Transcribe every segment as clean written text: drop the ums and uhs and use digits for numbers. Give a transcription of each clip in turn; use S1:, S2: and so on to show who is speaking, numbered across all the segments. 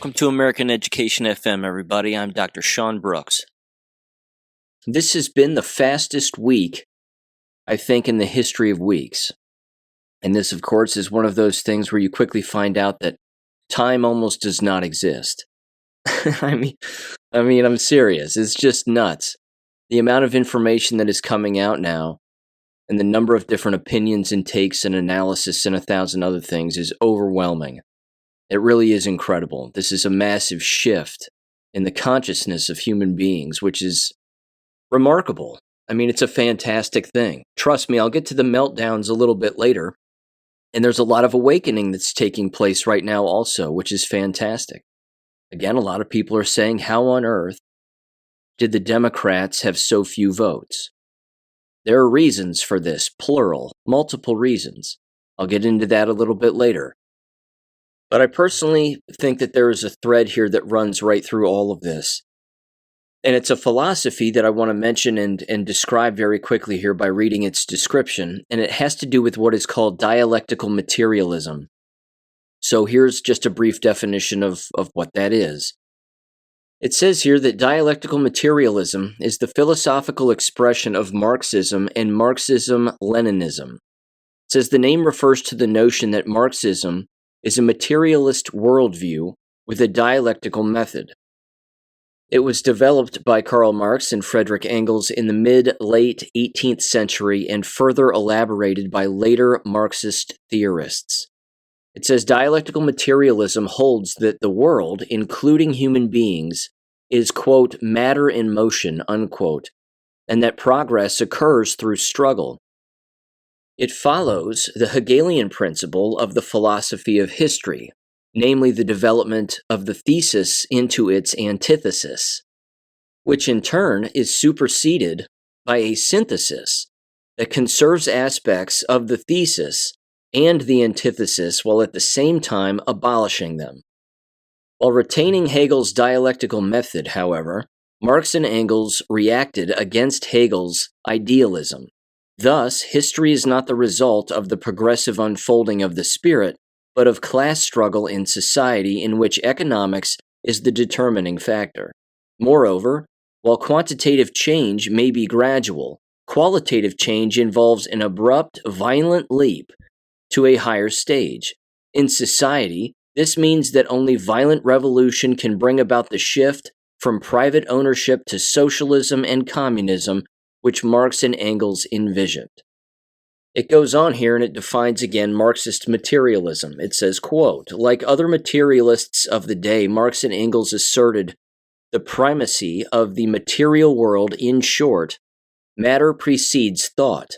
S1: Welcome to American Education FM, everybody. I'm Dr. Sean Brooks. This has been the fastest week, I think, in the history of weeks. And this, of course, is one of those things where you quickly find out that time almost does not exist. I mean, I'm serious. It's just nuts. The amount of information that is coming out now and the number of different opinions and takes and analysis and 1,000 other things is overwhelming. It really is incredible. This is a massive shift in the consciousness of human beings, which is remarkable. I mean, it's a fantastic thing. Trust me, I'll get to the meltdowns a little bit later. And there's a lot of awakening that's taking place right now also, which is fantastic. Again, a lot of people are saying, how on earth did the Democrats have so few votes? There are reasons for this, plural, multiple reasons. I'll get into that a little bit later. But I personally think that there is a thread here that runs right through all of this. And it's a philosophy that I want to mention and describe very quickly here by reading its description. And it has to do with what is called dialectical materialism. So here's just a brief definition of what that is. It says here that dialectical materialism is the philosophical expression of Marxism and Marxism-Leninism. It says the name refers to the notion that Marxism is a materialist worldview with a dialectical method. It was developed by Karl Marx and Friedrich Engels in the mid-late 18th century and further elaborated by later Marxist theorists. It says dialectical materialism holds that the world, including human beings, is, quote, matter in motion, unquote, and that progress occurs through struggle. It follows the Hegelian principle of the philosophy of history, namely the development of the thesis into its antithesis, which in turn is superseded by a synthesis that conserves aspects of the thesis and the antithesis while at the same time abolishing them. While retaining Hegel's dialectical method, however, Marx and Engels reacted against Hegel's idealism. Thus, history is not the result of the progressive unfolding of the spirit, but of class struggle in society in which economics is the determining factor. Moreover, while quantitative change may be gradual, qualitative change involves an abrupt, violent leap to a higher stage. In society, this means that only violent revolution can bring about the shift from private ownership to socialism and communism, which Marx and Engels envisioned. It goes on here and it defines again Marxist materialism. It says, quote, like other materialists of the day, Marx and Engels asserted the primacy of the material world. In short, matter precedes thought.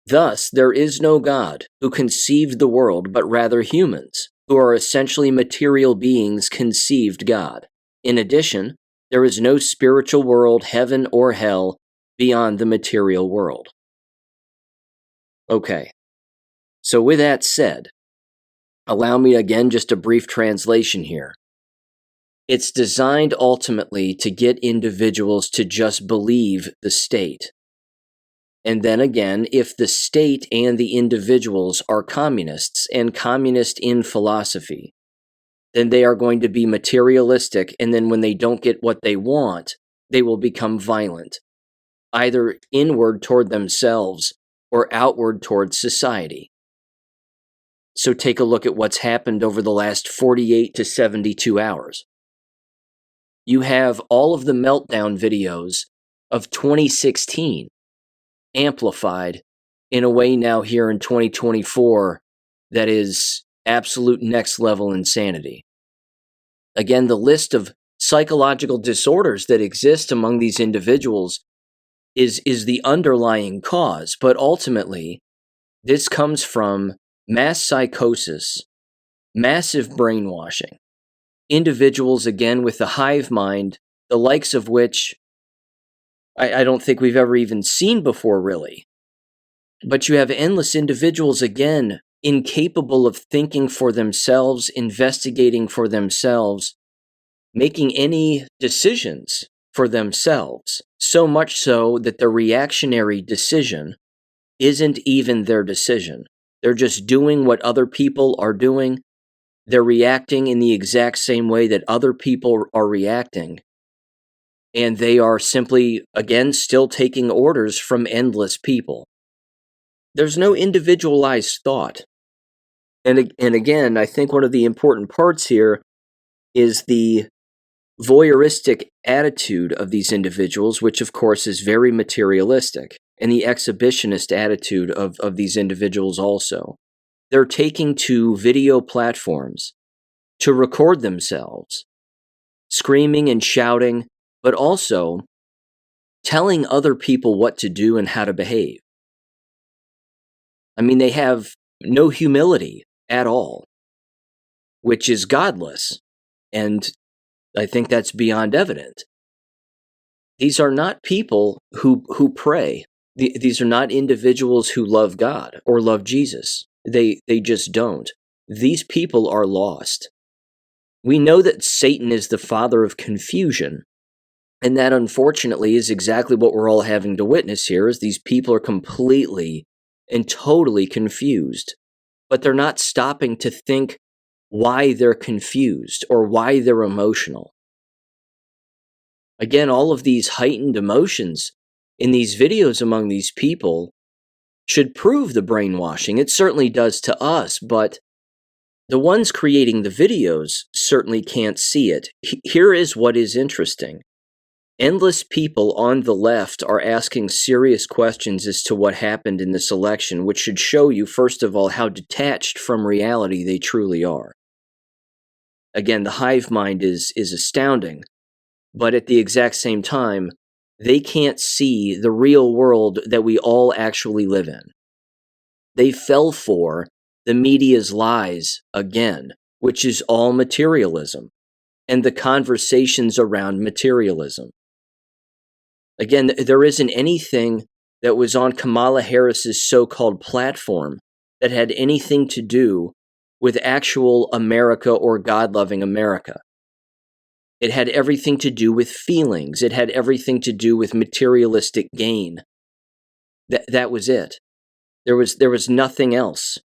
S1: Thus, there is no God who conceived the world, but rather humans, who are essentially material beings, conceived God. In addition, there is no spiritual world, heaven or hell, beyond the material world. Okay, so with that said, allow me again just a brief translation here. It's designed ultimately to get individuals to just believe the state. And then again, if the state and the individuals are communists and communist in philosophy, then they are going to be materialistic, and then when they don't get what they want, they will become violent, either inward toward themselves or outward toward society. So take a look at what's happened over the last 48 to 72 hours. You have all of the meltdown videos of 2016 amplified in a way now here in 2024 that is absolute next level insanity. Again, the list of psychological disorders that exist among these individuals is the underlying cause, but ultimately, this comes from mass psychosis, massive brainwashing, individuals, again, with the hive mind, the likes of which I don't think we've ever even seen before, really. But you have endless individuals, again, incapable of thinking for themselves, investigating for themselves, making any decisions for themselves, so much so that the reactionary decision isn't even their decision. They're just doing what other people are doing, They're reacting in the exact same way that other people are reacting. And they are simply, again, still taking orders from endless people. There's no individualized thought. And again, I think one of the important parts here is the voyeuristic attitude of these individuals, which of course is very materialistic, and the exhibitionist attitude of these individuals also. They're taking to video platforms to record themselves, screaming and shouting, but also telling other people what to do and how to behave. I mean, they have no humility at all, which is godless, and I think that's beyond evident. These are not people who pray. These are not individuals who love God or love Jesus. They just don't. These people are lost. We know that Satan is the father of confusion, and that unfortunately is exactly what we're all having to witness here, is these people are completely and totally confused, but they're not stopping to think why they're confused or why they're emotional. Again, all of these heightened emotions in these videos among these people should prove the brainwashing. It certainly does to us, but the ones creating the videos certainly can't see it. Here is what is interesting. Endless people on the left are asking serious questions as to what happened in this election, which should show you, first of all, how detached from reality they truly are. Again, the hive mind is astounding, but at the exact same time, they can't see the real world that we all actually live in. They fell for the media's lies again, which is all materialism, and the conversations around materialism. Again, there isn't anything that was on Kamala Harris's so-called platform that had anything to do with actual America or God-loving America. It had everything to do with feelings. It had everything to do with materialistic gain. That was it. There was nothing else.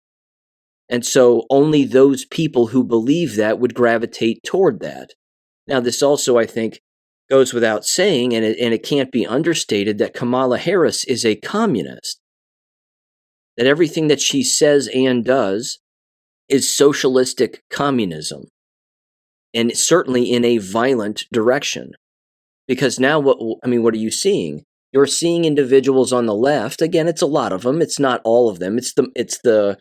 S1: And so only those people who believe that would gravitate toward that. Now, this also, I think, goes without saying, and it can't be understated, that Kamala Harris is a communist. That everything that she says and does is socialistic communism, and certainly in a violent direction. Because now, what are you seeing? You're seeing individuals on the left. Again, it's a lot of them. It's not all of them. It's the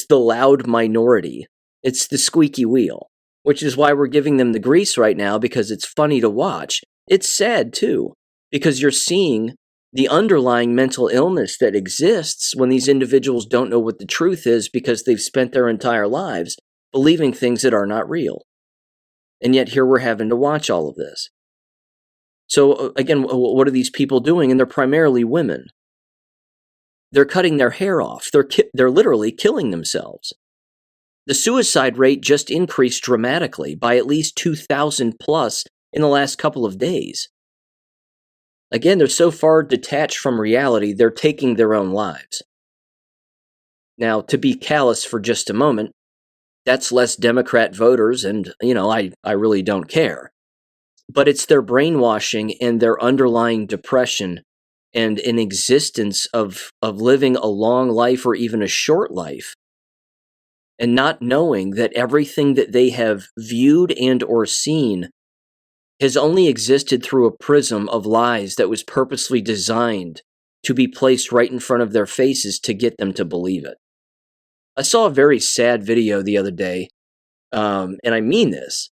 S1: loud minority. It's the squeaky wheel, which is why we're giving them the grease right now, because it's funny to watch. It's sad too, because you're seeing the underlying mental illness that exists when these individuals don't know what the truth is, because they've spent their entire lives believing things that are not real. And yet here we're having to watch all of this. So again, what are these people doing? And they're primarily women. They're cutting their hair off. They're literally killing themselves. The suicide rate just increased dramatically by at least 2,000 plus in the last couple of days. Again, they're so far detached from reality, they're taking their own lives. Now, to be callous for just a moment, that's less Democrat voters, and, I really don't care. But it's their brainwashing and their underlying depression and an existence of living a long life or even a short life, and not knowing that everything that they have viewed and or seen has only existed through a prism of lies that was purposely designed to be placed right in front of their faces to get them to believe it. I saw a very sad video the other day, and I mean this.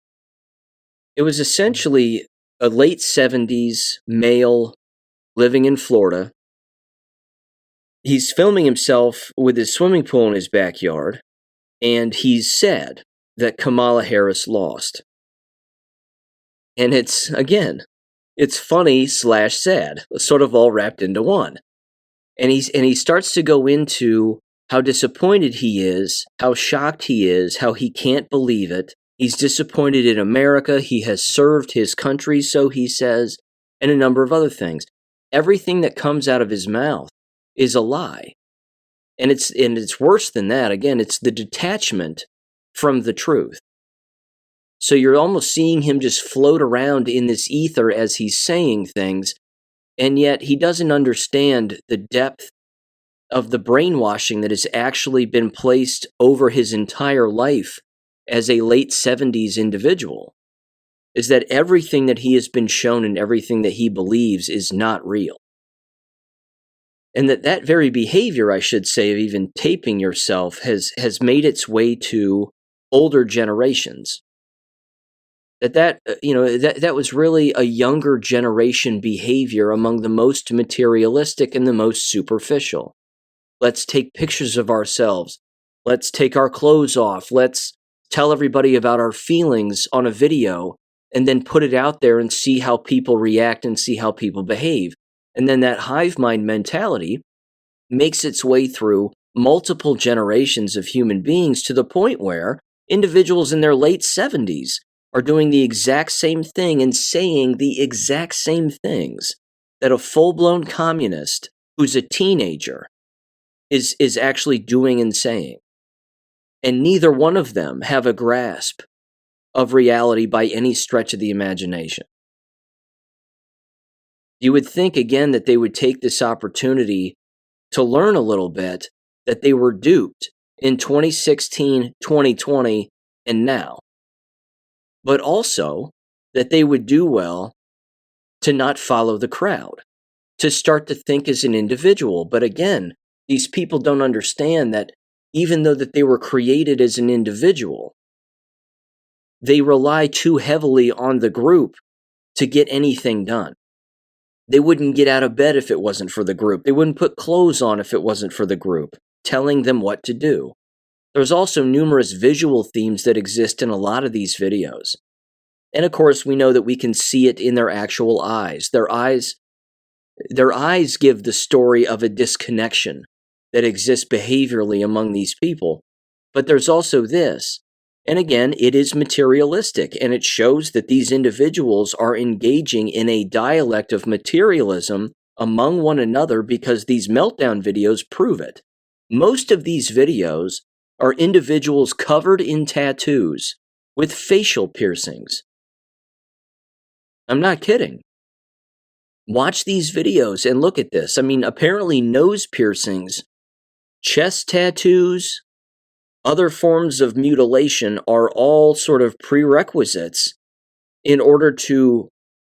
S1: It was essentially a late 70s male living in Florida. He's filming himself with his swimming pool in his backyard, and he's sad that Kamala Harris lost. And it's funny / sad, sort of all wrapped into one. And he starts to go into how disappointed he is, how shocked he is, how he can't believe it. He's disappointed in America. He has served his country, so he says, and a number of other things. Everything that comes out of his mouth is a lie. And it's worse than that. Again, it's the detachment from the truth. So you're almost seeing him just float around in this ether as he's saying things, and yet he doesn't understand the depth of the brainwashing that has actually been placed over his entire life as a late 70s individual, is that everything that he has been shown and everything that he believes is not real. And that very behavior, I should say, of even taping yourself has made its way to older generations. That was really a younger generation behavior among the most materialistic and the most superficial. Let's take pictures of ourselves. Let's take our clothes off. Let's tell everybody about our feelings on a video and then put it out there and see how people react and see how people behave. And then that hive mind mentality makes its way through multiple generations of human beings to the point where individuals in their late 70s are doing the exact same thing and saying the exact same things that a full-blown communist who's a teenager is actually doing and saying. And neither one of them have a grasp of reality by any stretch of the imagination. You would think, again, that they would take this opportunity to learn a little bit, that they were duped in 2016, 2020, and now. But also that they would do well to not follow the crowd, to start to think as an individual. But again, these people don't understand that even though that they were created as an individual, they rely too heavily on the group to get anything done. They wouldn't get out of bed if it wasn't for the group. They wouldn't put clothes on if it wasn't for the group, telling them what to do. There's also numerous visual themes that exist in a lot of these videos. And of course, we know that we can see it in their actual eyes. Their eyes give the story of a disconnection that exists behaviorally among these people. But there's also this. And again, it is materialistic, and it shows that these individuals are engaging in a dialect of materialism among one another because these meltdown videos prove it. Most of these videos are individuals covered in tattoos with facial piercings. I'm not kidding. Watch these videos and look at this. I mean, apparently nose piercings, chest tattoos, other forms of mutilation are all sort of prerequisites in order to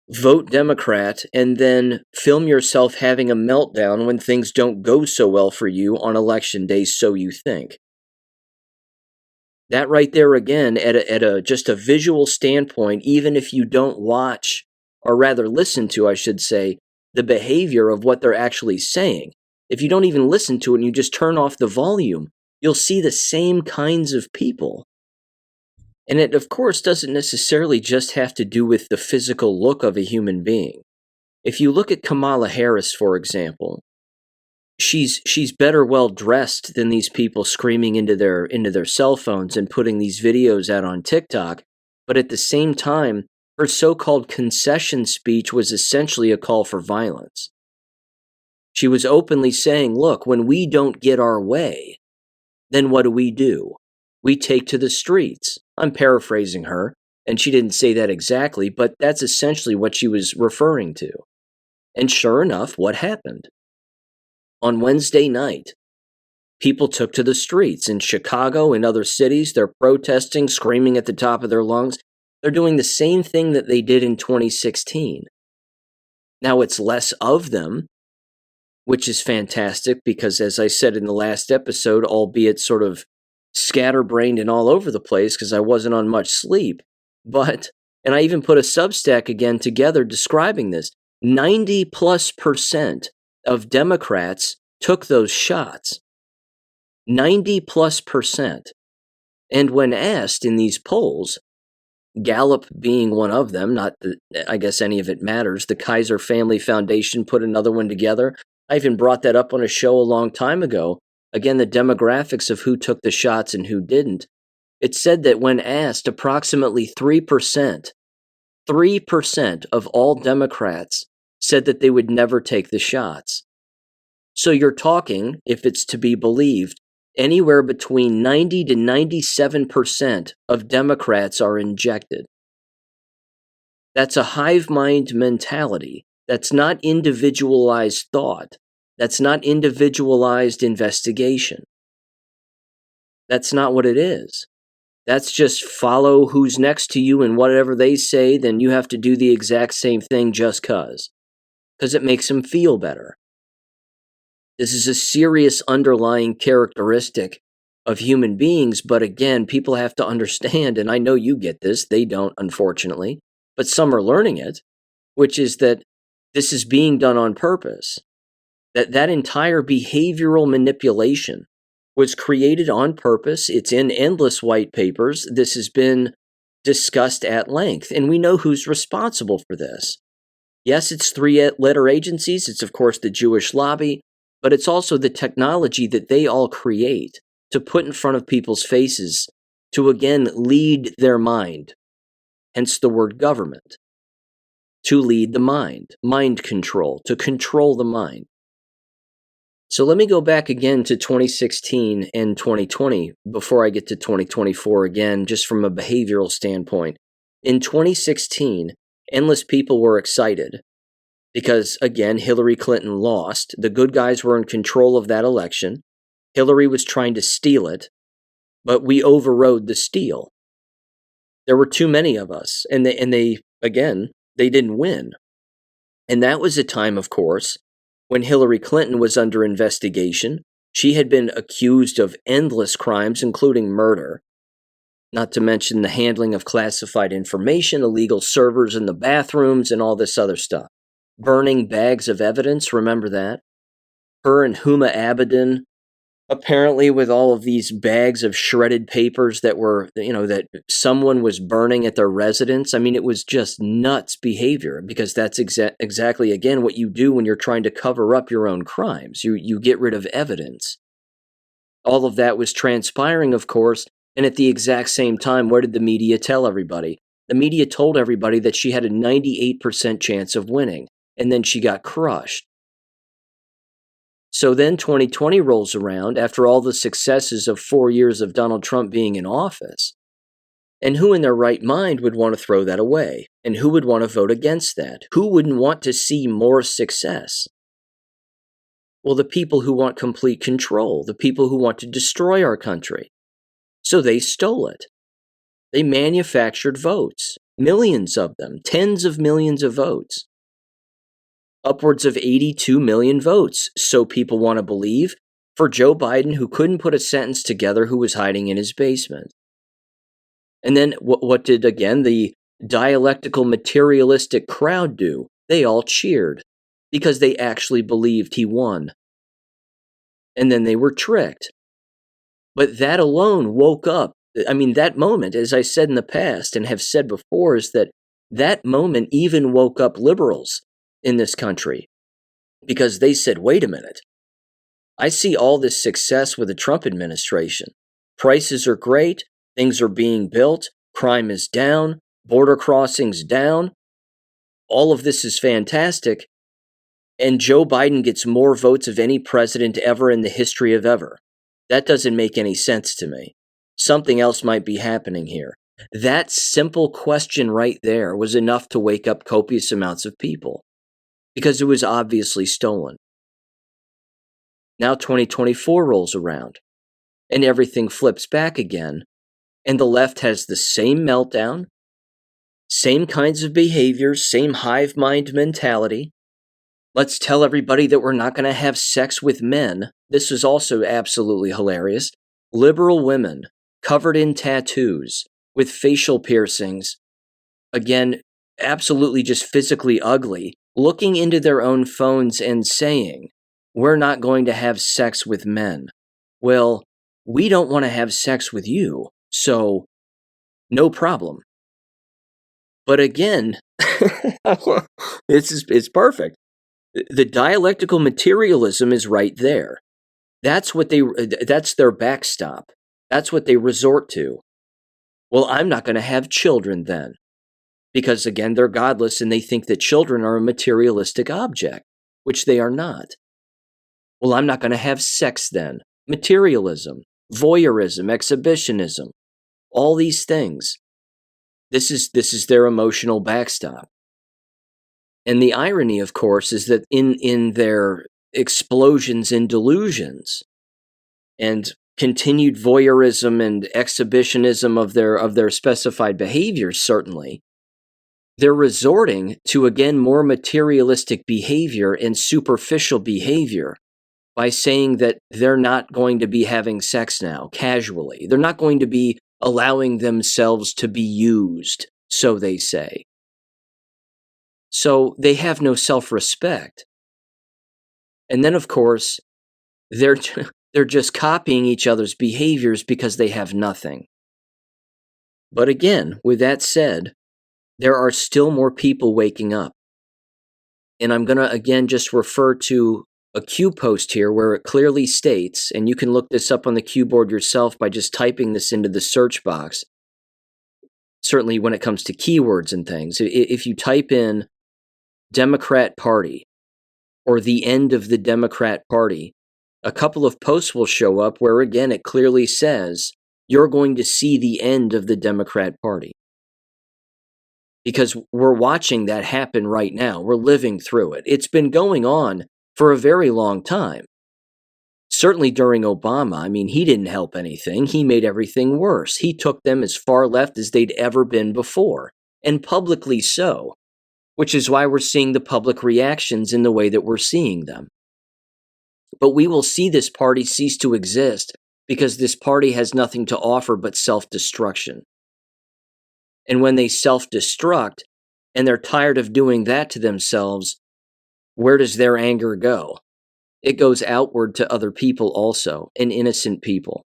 S1: vote Democrat and then film yourself having a meltdown when things don't go so well for you on election day, so you think. That right there again, at just a visual standpoint, even if you don't watch, or rather listen to, I should say, the behavior of what they're actually saying, if you don't even listen to it and you just turn off the volume, you'll see the same kinds of people. And it, of course, doesn't necessarily just have to do with the physical look of a human being. If you look at Kamala Harris, for example, she's better well dressed than these people screaming into their cell phones and putting these videos out on TikTok. But at the same time, her so-called concession speech was essentially a call for violence. She was openly saying, look, when we don't get our way, then what do? We take to the streets. I'm paraphrasing her, and she didn't say that exactly, but that's essentially what she was referring to. And sure enough, what happened? On Wednesday night, people took to the streets in Chicago and other cities. They're protesting, screaming at the top of their lungs. They're doing the same thing that they did in 2016. Now, it's less of them, which is fantastic because, as I said in the last episode, albeit sort of scatterbrained and all over the place because I wasn't on much sleep, and I even put a Substack again together describing this, 90+% of Democrats took those shots. 90+%. And when asked in these polls, Gallup being one of them, not that I guess any of it matters, the Kaiser Family Foundation put another one together. I even brought that up on a show a long time ago. Again, the demographics of who took the shots and who didn't. It said that when asked, approximately 3% of all Democrats said that they would never take the shots. So you're talking, if it's to be believed, Anywhere between 90 to 97% of Democrats are injected. That's a hive mind mentality. That's not individualized thought. That's not individualized investigation. That's not what it is. That's just follow who's next to you and whatever they say, then you have to do the exact same thing just because it makes them feel better. This is a serious underlying characteristic of human beings, but again, people have to understand, and I know you get this, they don't, unfortunately, but some are learning it, which is that this is being done on purpose. That entire behavioral manipulation was created on purpose. It's in endless white papers. This has been discussed at length, and we know who's responsible for this. Yes, it's three-letter agencies. It's, of course, the Jewish lobby, but it's also the technology that they all create to put in front of people's faces to, again, lead their mind, hence the word government, to lead the mind control, to control the mind. So let me go back again to 2016 and 2020 before I get to 2024 again, just from a behavioral standpoint. In 2016, endless people were excited because, again, Hillary Clinton lost. The good guys were in control of that election. Hillary was trying to steal it, but we overrode the steal. There were too many of us, and they didn't win. And that was a time, of course, when Hillary Clinton was under investigation. She had been accused of endless crimes, including murder, not to mention the handling of classified information, illegal servers in the bathrooms, and all this other stuff. Burning bags of evidence, remember that? Her and Huma Abedin, apparently with all of these bags of shredded papers that were, that someone was burning at their residence. I mean, it was just nuts behavior because that's exactly, again, what you do when you're trying to cover up your own crimes. You get rid of evidence. All of that was transpiring, of course, and at the exact same time, what did the media tell everybody? The media told everybody that she had a 98% chance of winning, and then she got crushed. So then 2020 rolls around after all the successes of 4 years of Donald Trump being in office. And who in their right mind would want to throw that away? And who would want to vote against that? Who wouldn't want to see more success? Well, the people who want complete control, the people who want to destroy our country. So they stole it. They manufactured votes, millions of them, tens of millions of votes. Upwards of 82 million votes, so people want to believe, for Joe Biden, who couldn't put a sentence together, who was hiding in his basement. And then what did, again, the dialectical materialistic crowd do? They all cheered because they actually believed he won. And then they were tricked. But that alone woke up. I mean, that moment, as I said in the past and have said before, is that moment even woke up liberals in this country, because they said, wait a minute, I see all this success with the Trump administration. Prices are great, things are being built, crime is down, border crossings down, all of this is fantastic, and Joe Biden gets more votes of any president ever in the history of ever. That doesn't make any sense to me. Something else might be happening here. That simple question right there was enough to wake up copious amounts of people, because it was obviously stolen. Now 2024 rolls around, and everything flips back again, and the left has the same meltdown, same kinds of behaviors, same hive mind mentality. Let's tell everybody that we're not going to have sex with men. This is also absolutely hilarious. Liberal women covered in tattoos with facial piercings, again, absolutely just physically ugly, looking into their own phones and saying, we're not going to have sex with men. Well, we don't want to have sex with you, so no problem. But again, it's perfect. The dialectical materialism is right there. That's their backstop. That's what they resort to. Well, I'm not going to have children then. Because, again, they're godless and they think that children are a materialistic object, which they are not. Well, I'm not going to have sex then. materialism, voyeurism, exhibitionism, all these things. This is their emotional backstop. And the irony, of course, is that in their explosions in delusions and continued voyeurism and exhibitionism of their specified behaviors, certainly, they're resorting to, again, more materialistic behavior and superficial behavior by saying that they're not going to be having sex now, casually. They're not going to be allowing themselves to be used, so they say. So they have no self-respect. And then, of course, they're just copying each other's behaviors because they have nothing. But again, with that said, there are still more people waking up. And I'm going to, again, just refer to a Q post here where it clearly states, and you can look this up on the Q board yourself by just typing this into the search box, certainly when it comes to keywords and things. If you type in Democrat Party or the end of the Democrat Party, a couple of posts will show up where, again, it clearly says you're going to see the end of the Democrat Party. Because we're watching that happen right now. We're living through it. It's been going on for a very long time. Certainly during Obama, I mean, he didn't help anything. He made everything worse. He took them as far left as they'd ever been before, and publicly so, which is why we're seeing the public reactions in the way that we're seeing them. But we will see this party cease to exist because this party has nothing to offer but self-destruction. And when they self-destruct and they're tired of doing that to themselves, where does their anger go? It goes outward to other people also, and innocent people.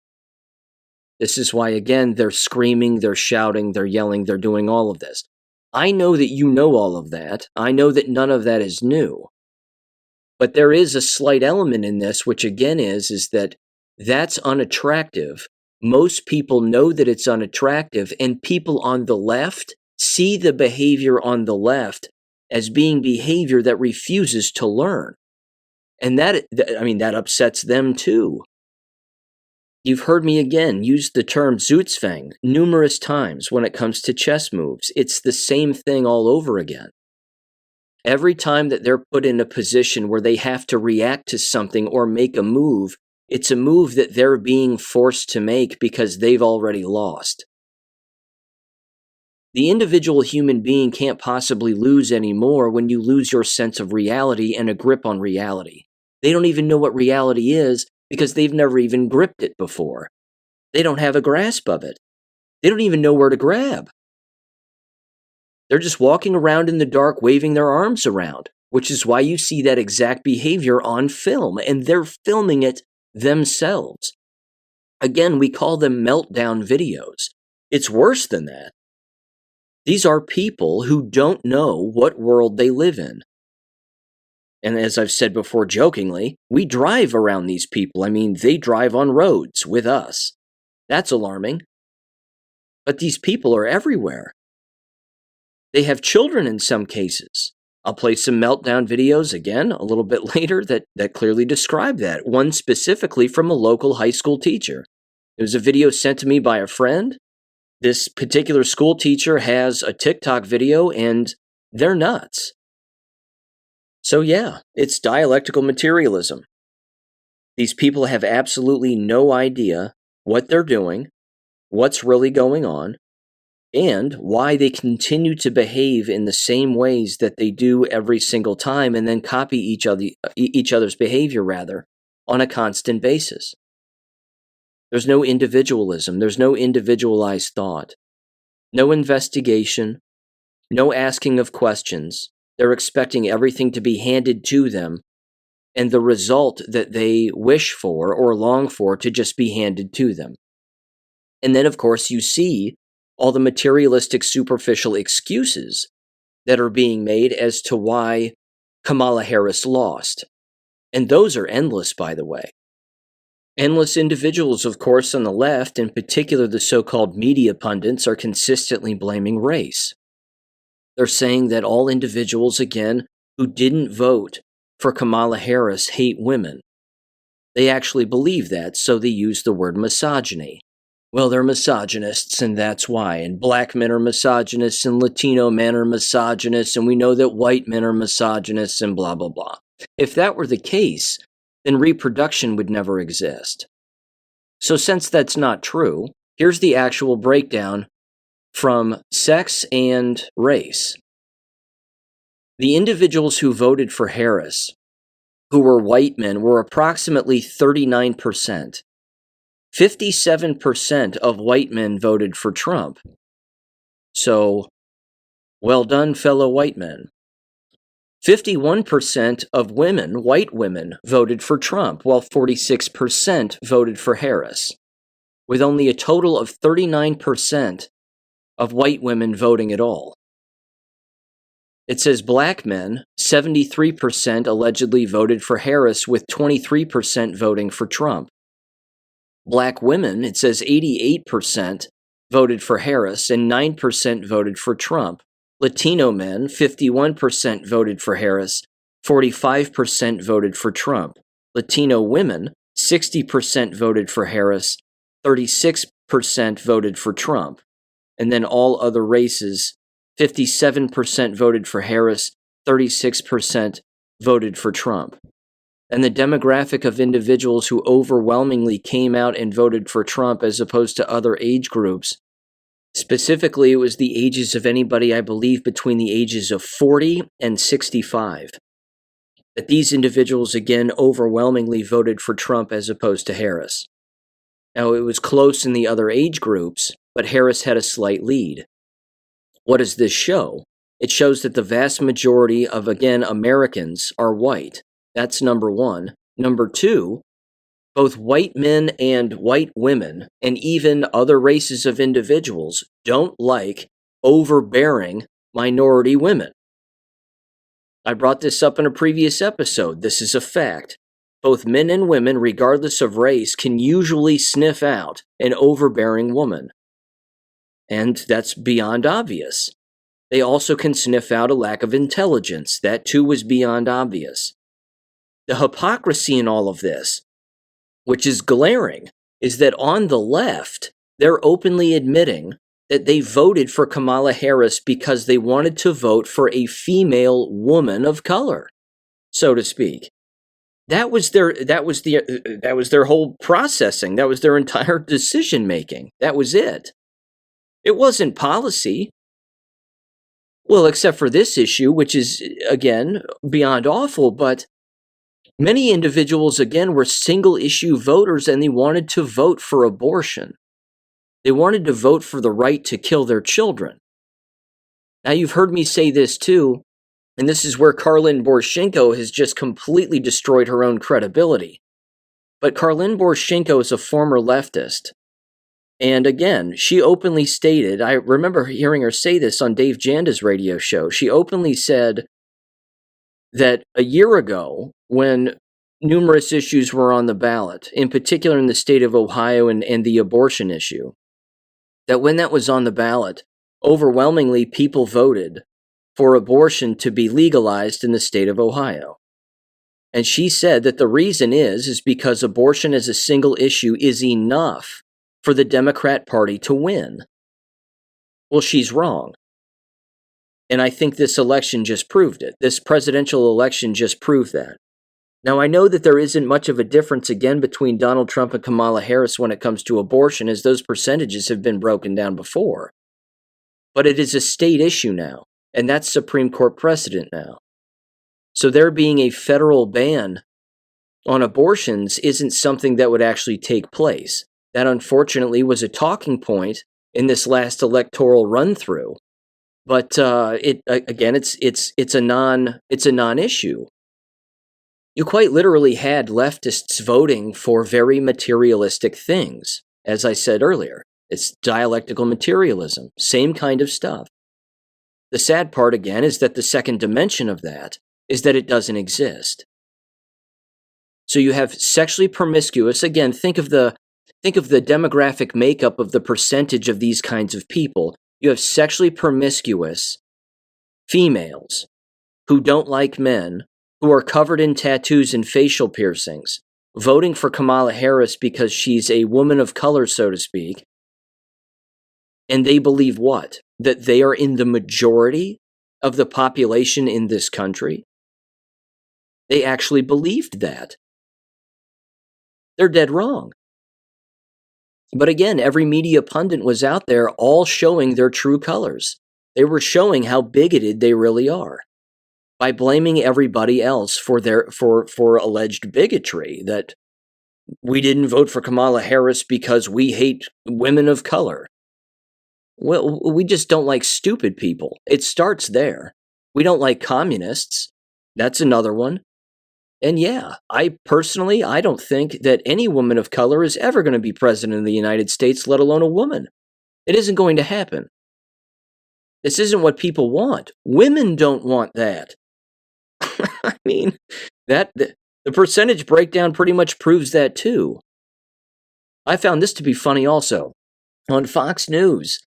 S1: This is why, again, they're screaming, they're shouting, they're yelling, they're doing all of this. I know that you know all of that. I know that none of that is new. But there is a slight element in this, which again is that that's unattractive. Most people know that it's unattractive, and people on the left see the behavior on the left as being behavior that refuses to learn. And that upsets them too. You've heard me again use the term Zootzfang numerous times when it comes to chess moves. It's the same thing all over again. Every time that they're put in a position where they have to react to something or make a move, it's a move that they're being forced to make because they've already lost. The individual human being can't possibly lose anymore when you lose your sense of reality and a grip on reality. They don't even know what reality is because they've never even gripped it before. They don't have a grasp of it. They don't even know where to grab. They're just walking around in the dark waving their arms around, which is why you see that exact behavior on film, and they're filming it themselves. Again, we call them meltdown videos. It's worse than that. These are people who don't know what world they live in. And as I've said before jokingly, we drive around these people. I mean, they drive on roads with us. That's alarming. But these people are everywhere. They have children in some cases. I'll play some meltdown videos again a little bit later that clearly describe that. One specifically from a local high school teacher. It was a video sent to me by a friend. This particular school teacher has a TikTok video and they're nuts. So yeah, it's dialectical materialism. These people have absolutely no idea what they're doing, what's really going on, and why they continue to behave in the same ways that they do every single time and then copy each other's behavior on a constant basis. There's no individualism. There's no individualized thought. No investigation. No asking of questions. They're expecting everything to be handed to them and the result that they wish for or long for to just be handed to them. And then, of course, you see all the materialistic, superficial excuses that are being made as to why Kamala Harris lost. And those are endless, by the way. Endless individuals, of course, on the left, in particular the so-called media pundits, are consistently blaming race. They're saying that all individuals, again, who didn't vote for Kamala Harris hate women. They actually believe that, so they use the word misogyny. Well, they're misogynists, and that's why. And black men are misogynists, and Latino men are misogynists, and we know that white men are misogynists, and blah, blah, blah. If that were the case, then reproduction would never exist. So since that's not true, here's the actual breakdown from sex and race. The individuals who voted for Harris, who were white men, were approximately 39%. 57% of white men voted for Trump. So, well done, fellow white men. 51% of women, white women, voted for Trump, while 46% voted for Harris, with only a total of 39% of white women voting at all. It says black men, 73% allegedly voted for Harris, with 23% voting for Trump. Black women, it says 88% voted for Harris and 9% voted for Trump. Latino men, 51% voted for Harris, 45% voted for Trump. Latino women, 60% voted for Harris, 36% voted for Trump. And then all other races, 57% voted for Harris, 36% voted for Trump. And the demographic of individuals who overwhelmingly came out and voted for Trump as opposed to other age groups, specifically it was the ages of anybody, I believe, between the ages of 40 and 65. That these individuals, again, overwhelmingly voted for Trump as opposed to Harris. Now, it was close in the other age groups, but Harris had a slight lead. What does this show? It shows that the vast majority of, again, Americans are white. That's number one. Number two, both white men and white women, and even other races of individuals, don't like overbearing minority women. I brought this up in a previous episode. This is a fact. Both men and women, regardless of race, can usually sniff out an overbearing woman. And that's beyond obvious. They also can sniff out a lack of intelligence. That too was beyond obvious. The hypocrisy in all of this, which is glaring, is that on the left, they're openly admitting that they voted for Kamala Harris because they wanted to vote for a female woman of color, so to speak. That was their whole processing. That was their entire decision making. That was it. It wasn't policy. Well, except for this issue, which is, again, beyond awful, but many individuals, again, were single-issue voters, and they wanted to vote for abortion. They wanted to vote for the right to kill their children. Now, you've heard me say this, too, and this is where Karlyn Borysenko has just completely destroyed her own credibility. But Karlyn Borysenko is a former leftist. And again, she openly stated, I remember hearing her say this on Dave Janda's radio show, she openly said that a year ago, when numerous issues were on the ballot, in particular in the state of Ohio and the abortion issue, that when that was on the ballot, overwhelmingly people voted for abortion to be legalized in the state of Ohio. And she said that the reason is because abortion as a single issue is enough for the Democrat Party to win. Well, she's wrong. And I think this election just proved it. This presidential election just proved that. Now, I know that there isn't much of a difference, again, between Donald Trump and Kamala Harris when it comes to abortion, as those percentages have been broken down before. But it is a state issue now, and that's Supreme Court precedent now. So there being a federal ban on abortions isn't something that would actually take place. That, unfortunately, was a talking point in this last electoral run-through. But it's a non-issue. You quite literally had leftists voting for very materialistic things. As I said earlier, it's dialectical materialism, same kind of stuff. The sad part, again, is that the second dimension of that is that it doesn't exist. So you have sexually promiscuous, again, think of the demographic makeup of the percentage of these kinds of people. You have sexually promiscuous females who don't like men, who are covered in tattoos and facial piercings, voting for Kamala Harris because she's a woman of color, so to speak. And they believe what? That they are in the majority of the population in this country? They actually believed that. They're dead wrong. But again, every media pundit was out there all showing their true colors. They were showing how bigoted they really are by blaming everybody else for alleged bigotry, that we didn't vote for Kamala Harris because we hate women of color. Well, we just don't like stupid people. It starts there. We don't like communists. That's another one. And yeah, I don't think that any woman of color is ever going to be president of the United States, let alone a woman. It isn't going to happen. This isn't what people want. Women don't want that. I mean, the percentage breakdown pretty much proves that too. I found this to be funny also. On Fox News,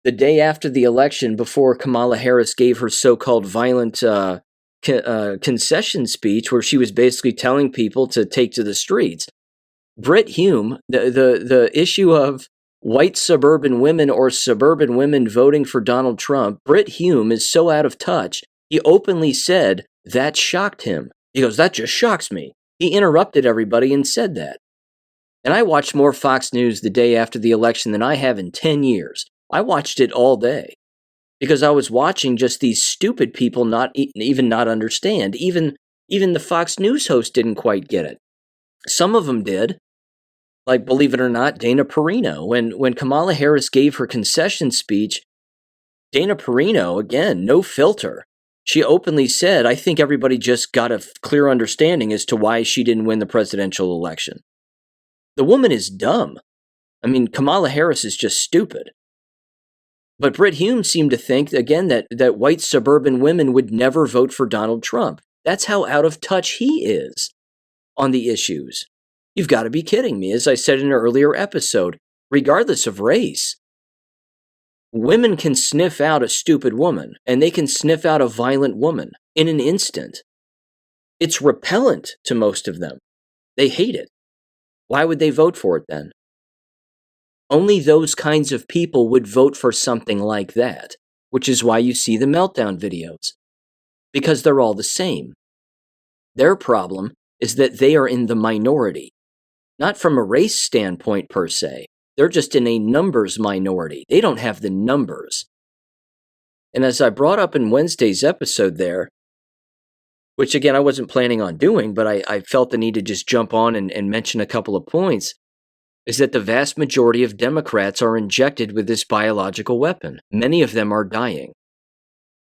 S1: the day after the election, before Kamala Harris gave her so-called violent concession speech, where she was basically telling people to take to the streets, Brit Hume, the issue of white suburban women or suburban women voting for Donald Trump, Brit Hume is so out of touch, he openly said that shocked him. He goes, that just shocks me. He interrupted everybody and said that. And I watched more Fox News the day after the election than I have in 10 years. I watched it all day because I was watching just these stupid people not understand. Even the Fox News host didn't quite get it. Some of them did. Like, believe it or not, Dana Perino. When Kamala Harris gave her concession speech, Dana Perino, again, no filter. She openly said, I think everybody just got a clear understanding as to why she didn't win the presidential election. The woman is dumb. I mean, Kamala Harris is just stupid. But Brit Hume seemed to think, again, that white suburban women would never vote for Donald Trump. That's how out of touch he is on the issues. You've got to be kidding me. As I said in an earlier episode, regardless of race, women can sniff out a stupid woman, and they can sniff out a violent woman in an instant. It's repellent to most of them. They hate it. Why would they vote for it then? Only those kinds of people would vote for something like that, which is why you see the meltdown videos. Because they're all the same. Their problem is that they are in the minority. Not from a race standpoint per se. They're just in a numbers minority. They don't have the numbers. And as I brought up in Wednesday's episode there, which again I wasn't planning on doing, but I felt the need to just jump on and mention a couple of points, is that the vast majority of Democrats are injected with this biological weapon. Many of them are dying.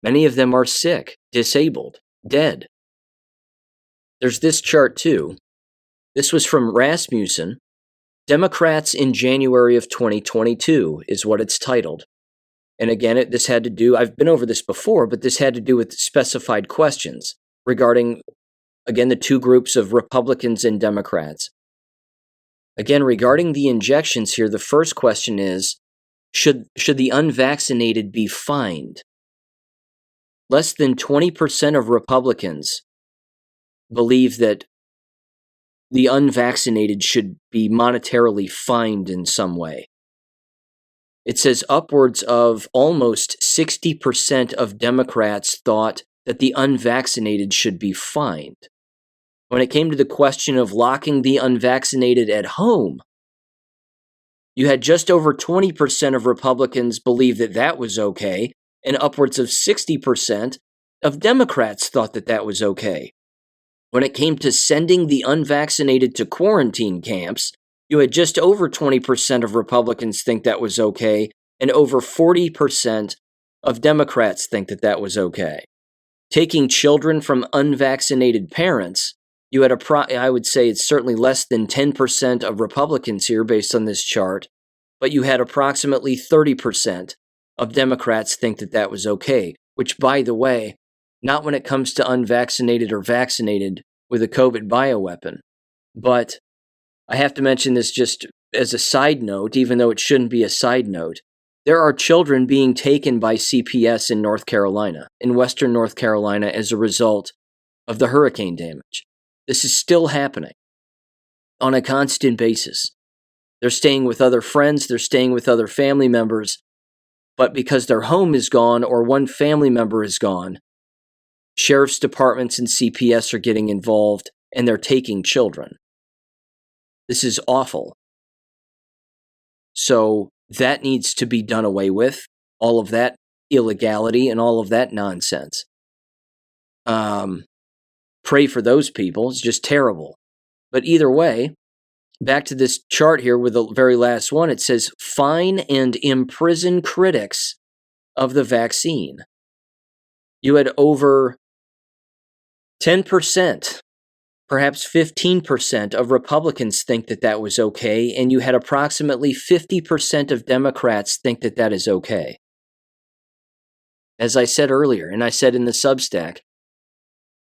S1: Many of them are sick, disabled, dead. There's this chart too. This was from Rasmussen. Democrats in January of 2022 is what it's titled. And again, this had to do, I've been over this before, but this had to do with specified questions regarding, again, the two groups of Republicans and Democrats. Again, regarding the injections here, the first question is, should the unvaccinated be fined? Less than 20% of Republicans believe that the unvaccinated should be monetarily fined in some way. It says upwards of almost 60% of Democrats thought that the unvaccinated should be fined. When it came to the question of locking the unvaccinated at home, you had just over 20% of Republicans believe that that was okay, and upwards of 60% of Democrats thought that that was okay. When it came to sending the unvaccinated to quarantine camps, you had just over 20% of Republicans think that was okay, and over 40% of Democrats think that that was okay. Taking children from unvaccinated parents, you had I would say it's certainly less than 10% of Republicans here based on this chart, but you had approximately 30% of Democrats think that that was okay, which, by the way, not when it comes to unvaccinated or vaccinated with a COVID bioweapon. But I have to mention this just as a side note, even though it shouldn't be a side note. There are children being taken by CPS in North Carolina, in western North Carolina, as a result of the hurricane damage. This is still happening. on a constant basis. They're staying with other friends, they're staying with other family members, but because their home is gone or one family member is gone, sheriff's departments and CPS are getting involved and they're taking children. This is awful. So that needs to be done away with, all of that illegality and all of that nonsense. Pray for those people. It's just terrible. But either way, back to this chart here with the very last one, it says, fine and imprison critics of the vaccine. You had over 10%, perhaps 15% of Republicans think that that was okay, and you had approximately 50% of Democrats think that that is okay. As I said earlier, and I said in the Substack,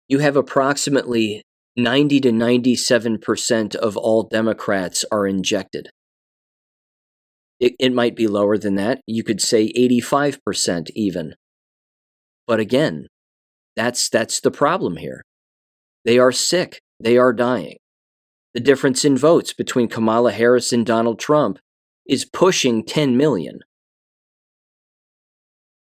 S1: you have approximately 90 to 97% of all Democrats are injected. It might be lower than that. You could say 85% even. But again, that's the problem here. They are sick. They are dying. The difference in votes between Kamala Harris and Donald Trump is pushing 10 million.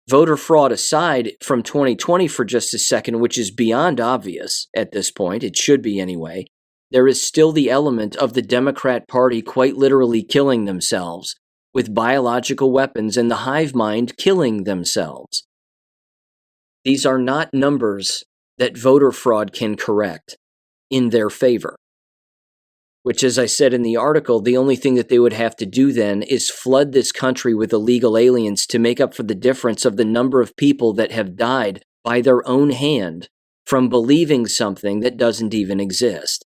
S1: Voter fraud aside from 2020 for just a second, which is beyond obvious at this point, it should be anyway, there is still the element of the Democrat Party quite literally killing themselves with biological weapons and the hive mind killing themselves. These are not numbers that voter fraud can correct in their favor. Which, as I said in the article, the only thing that they would have to do then is flood this country with illegal aliens to make up for the difference of the number of people that have died by their own hand from believing something that doesn't even exist.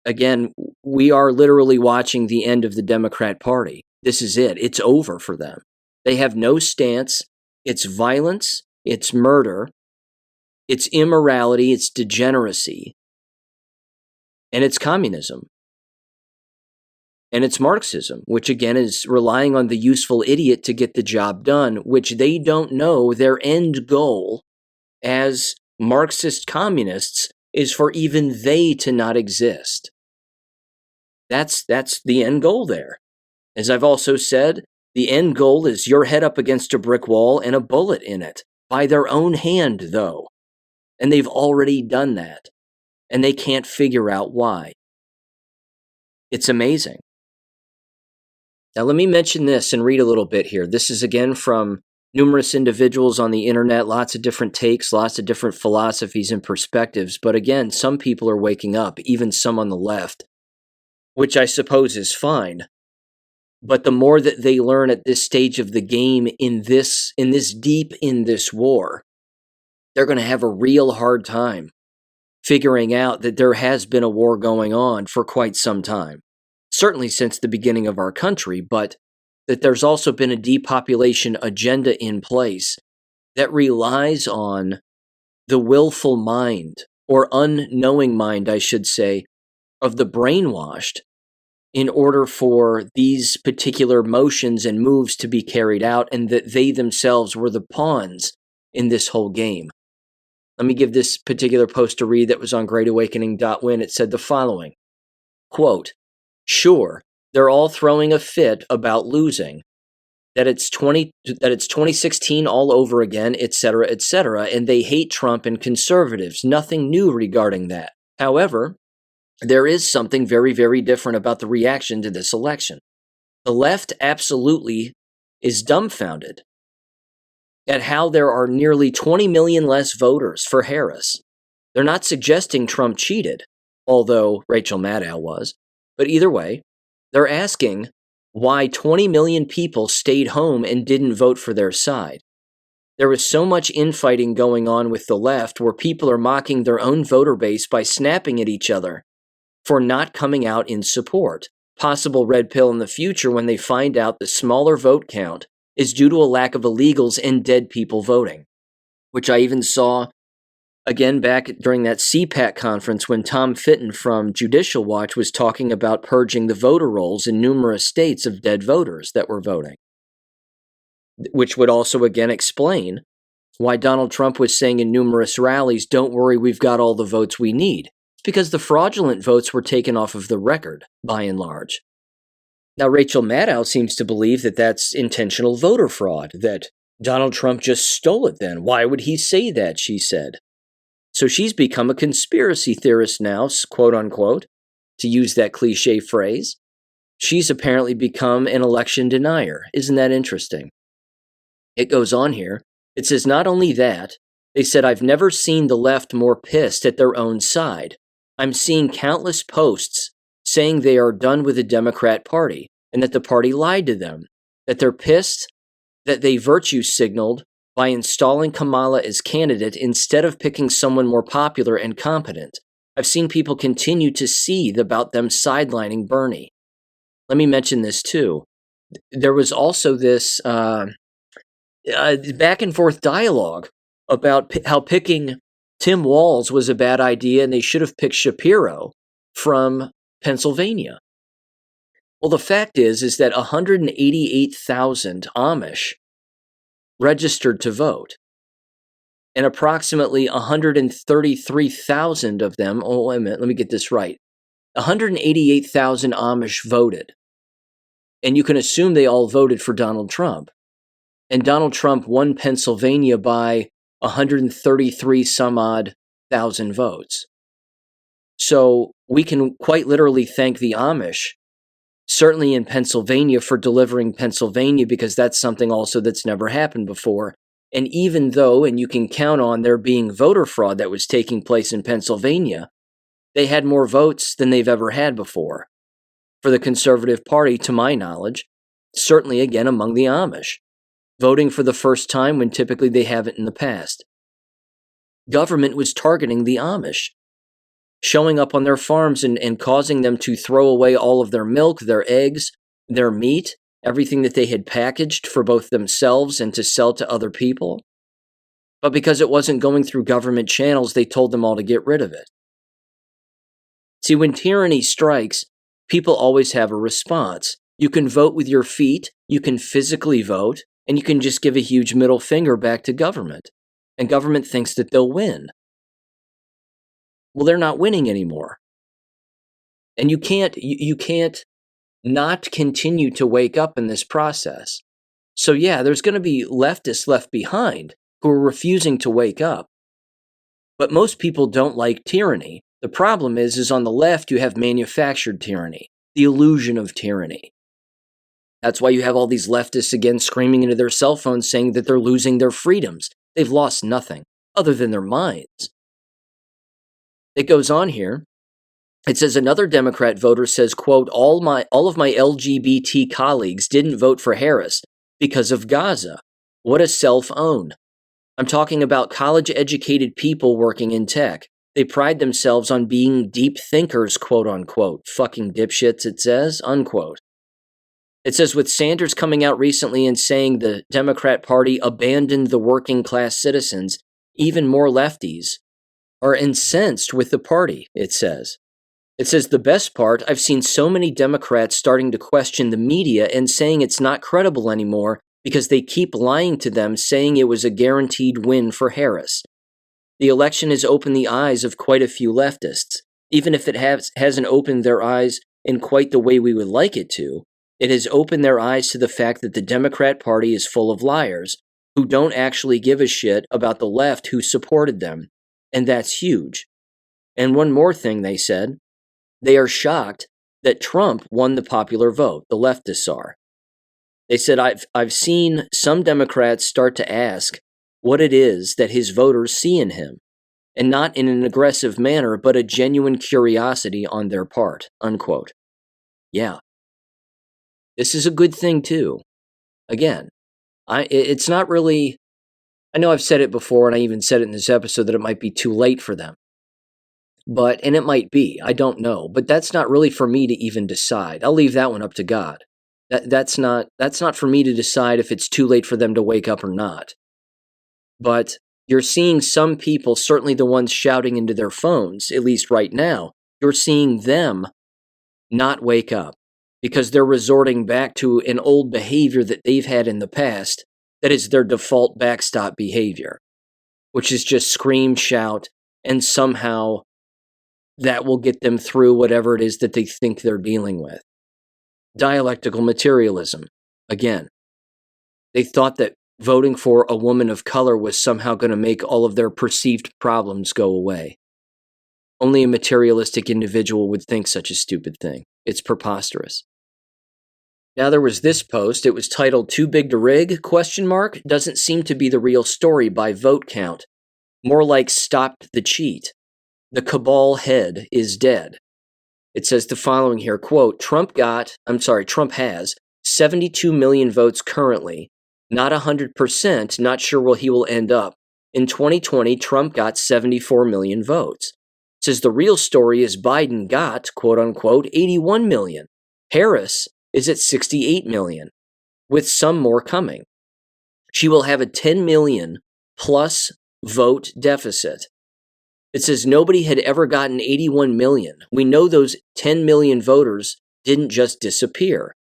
S1: Again, we are literally watching the end of the Democrat Party. This is it. It's over for them. They have no stance. It's violence. It's murder. It's immorality. It's degeneracy. And it's communism. And it's Marxism, which again is relying on the useful idiot to get the job done, which they don't know their end goal as Marxist communists is for even they to not exist. That's the end goal there. As I've also said, the end goal is your head up against a brick wall and a bullet in it, by their own hand, though. And they've already done that. And they can't figure out why. It's amazing. Now, let me mention this and read a little bit here. This is again from numerous individuals on the internet, lots of different takes, lots of different philosophies and perspectives. But again, some people are waking up, even some on the left, which I suppose is fine. But the more that they learn at this stage of the game in this deep in this war, they're going to have a real hard time figuring out that there has been a war going on for quite some time. Certainly since the beginning of our country, but that there's also been a depopulation agenda in place that relies on the willful mind, or unknowing mind, I should say, of the brainwashed in order for these particular motions and moves to be carried out, and that they themselves were the pawns in this whole game. Let me give this particular post a read that was on greatawakening.win. It said the following, quote, "Sure, they're all throwing a fit about losing, that it's 2016 all over again, etc., and they hate Trump and conservatives. Nothing new regarding that. However, there is something very, very different about the reaction to this election. The left absolutely is dumbfounded at how there are nearly 20 million less voters for Harris. They're not suggesting Trump cheated, although Rachel Maddow was. But either way, they're asking why 20 million people stayed home and didn't vote for their side. There was so much infighting going on with the left where people are mocking their own voter base by snapping at each other for not coming out in support. Possible red pill in the future when they find out the smaller vote count is due to a lack of illegals and dead people voting, which I even saw again back during that CPAC conference when Tom Fitton from Judicial Watch was talking about purging the voter rolls in numerous states of dead voters that were voting, which would also again explain why Donald Trump was saying in numerous rallies, don't worry, we've got all the votes we need. because the fraudulent votes were taken off of the record, by and large. Now, Rachel Maddow seems to believe that that's intentional voter fraud, that Donald Trump just stole it then. Why would he say that, she said. So she's become a conspiracy theorist now, quote unquote, to use that cliche phrase. She's apparently become an election denier. Isn't that interesting? It goes on here. It says not only that, they said, I've never seen the left more pissed at their own side. I'm seeing countless posts saying they are done with the Democrat Party and that the party lied to them, that they're pissed that they virtue signaled by installing Kamala as candidate instead of picking someone more popular and competent. I've seen people continue to seethe about them sidelining Bernie. Let me mention this too. There was also this back and forth dialogue about how picking Tim Walz was a bad idea and they should have picked Shapiro from Pennsylvania. Well, the fact is that 188,000 Amish registered to vote, and approximately 133,000 of them, oh, wait a minute, let me get this right. 188,000 Amish voted, and you can assume they all voted for Donald Trump. And Donald Trump won Pennsylvania by 133 some odd thousand votes. So we can quite literally thank the Amish, certainly in Pennsylvania, for delivering Pennsylvania, because that's something also that's never happened before. And even though, and you can count on there being voter fraud that was taking place in Pennsylvania, they had more votes than they've ever had before for the Conservative Party, to my knowledge, certainly again among the Amish, voting for the first time when typically they haven't in the past. Government was targeting the Amish, showing up on their farms and causing them to throw away all of their milk, their eggs, their meat, everything that they had packaged for both themselves and to sell to other people. But because it wasn't going through government channels, they told them all to get rid of it. See, when tyranny strikes, people always have a response. You can vote with your feet, you can physically vote, and you can just give a huge middle finger back to government. And government thinks that they'll win. Well, they're not winning anymore. And you can't not continue to wake up in this process. So yeah, there's going to be leftists left behind who are refusing to wake up. But most people don't like tyranny. The problem is on the left you have manufactured tyranny, the illusion of tyranny. That's why you have all these leftists again screaming into their cell phones saying that they're losing their freedoms. They've lost nothing other than their minds. It goes on here. It says another Democrat voter says, quote, all of my LGBT colleagues didn't vote for Harris because of Gaza. What a self-own. I'm talking about college-educated people working in tech. They pride themselves on being deep thinkers, quote unquote. Fucking dipshits, it says, unquote. It says with Sanders coming out recently and saying the Democrat Party abandoned the working class citizens, even more lefties are incensed with the party, it says. It says the best part, I've seen so many Democrats starting to question the media and saying it's not credible anymore because they keep lying to them, saying it was a guaranteed win for Harris. The election has opened the eyes of quite a few leftists. Even if it hasn't opened their eyes in quite the way we would like it to, it has opened their eyes to the fact that the Democrat Party is full of liars who don't actually give a shit about the left who supported them. And that's huge. And one more thing they said, they are shocked that Trump won the popular vote, the leftists are. They said, I've seen some Democrats start to ask what it is that his voters see in him, and not in an aggressive manner, but a genuine curiosity on their part, unquote. Yeah. This is a good thing too. Again, it's not really, I know I've said it before, and I even said it in this episode, that it might be too late for them. And it might be, I don't know. But that's not really for me to even decide. I'll leave that one up to God. That's not for me to decide if it's too late for them to wake up or not. But you're seeing some people, certainly the ones shouting into their phones, at least right now, you're seeing them not wake up because they're resorting back to an old behavior that they've had in the past that is their default backstop behavior, which is just scream, shout, and somehow that will get them through whatever it is that they think they're dealing with. Dialectical materialism. Again, they thought that voting for a woman of color was somehow going to make all of their perceived problems go away. Only a materialistic individual would think such a stupid thing. It's preposterous. Now there was this post. It was titled, "Too Big to Rig? ? Doesn't seem to be the real story by vote count. More like stopped the cheat. The cabal head is dead." It says the following here, quote, Trump has 72 million votes currently. Not 100%, not sure where he will end up. In 2020, Trump got 74 million votes. It says the real story is Biden got, quote unquote, 81 million. Harris is at 68 million, with some more coming. She will have a 10 million plus vote deficit. It says nobody had ever gotten 81 million. We know those 10 million voters didn't just disappear.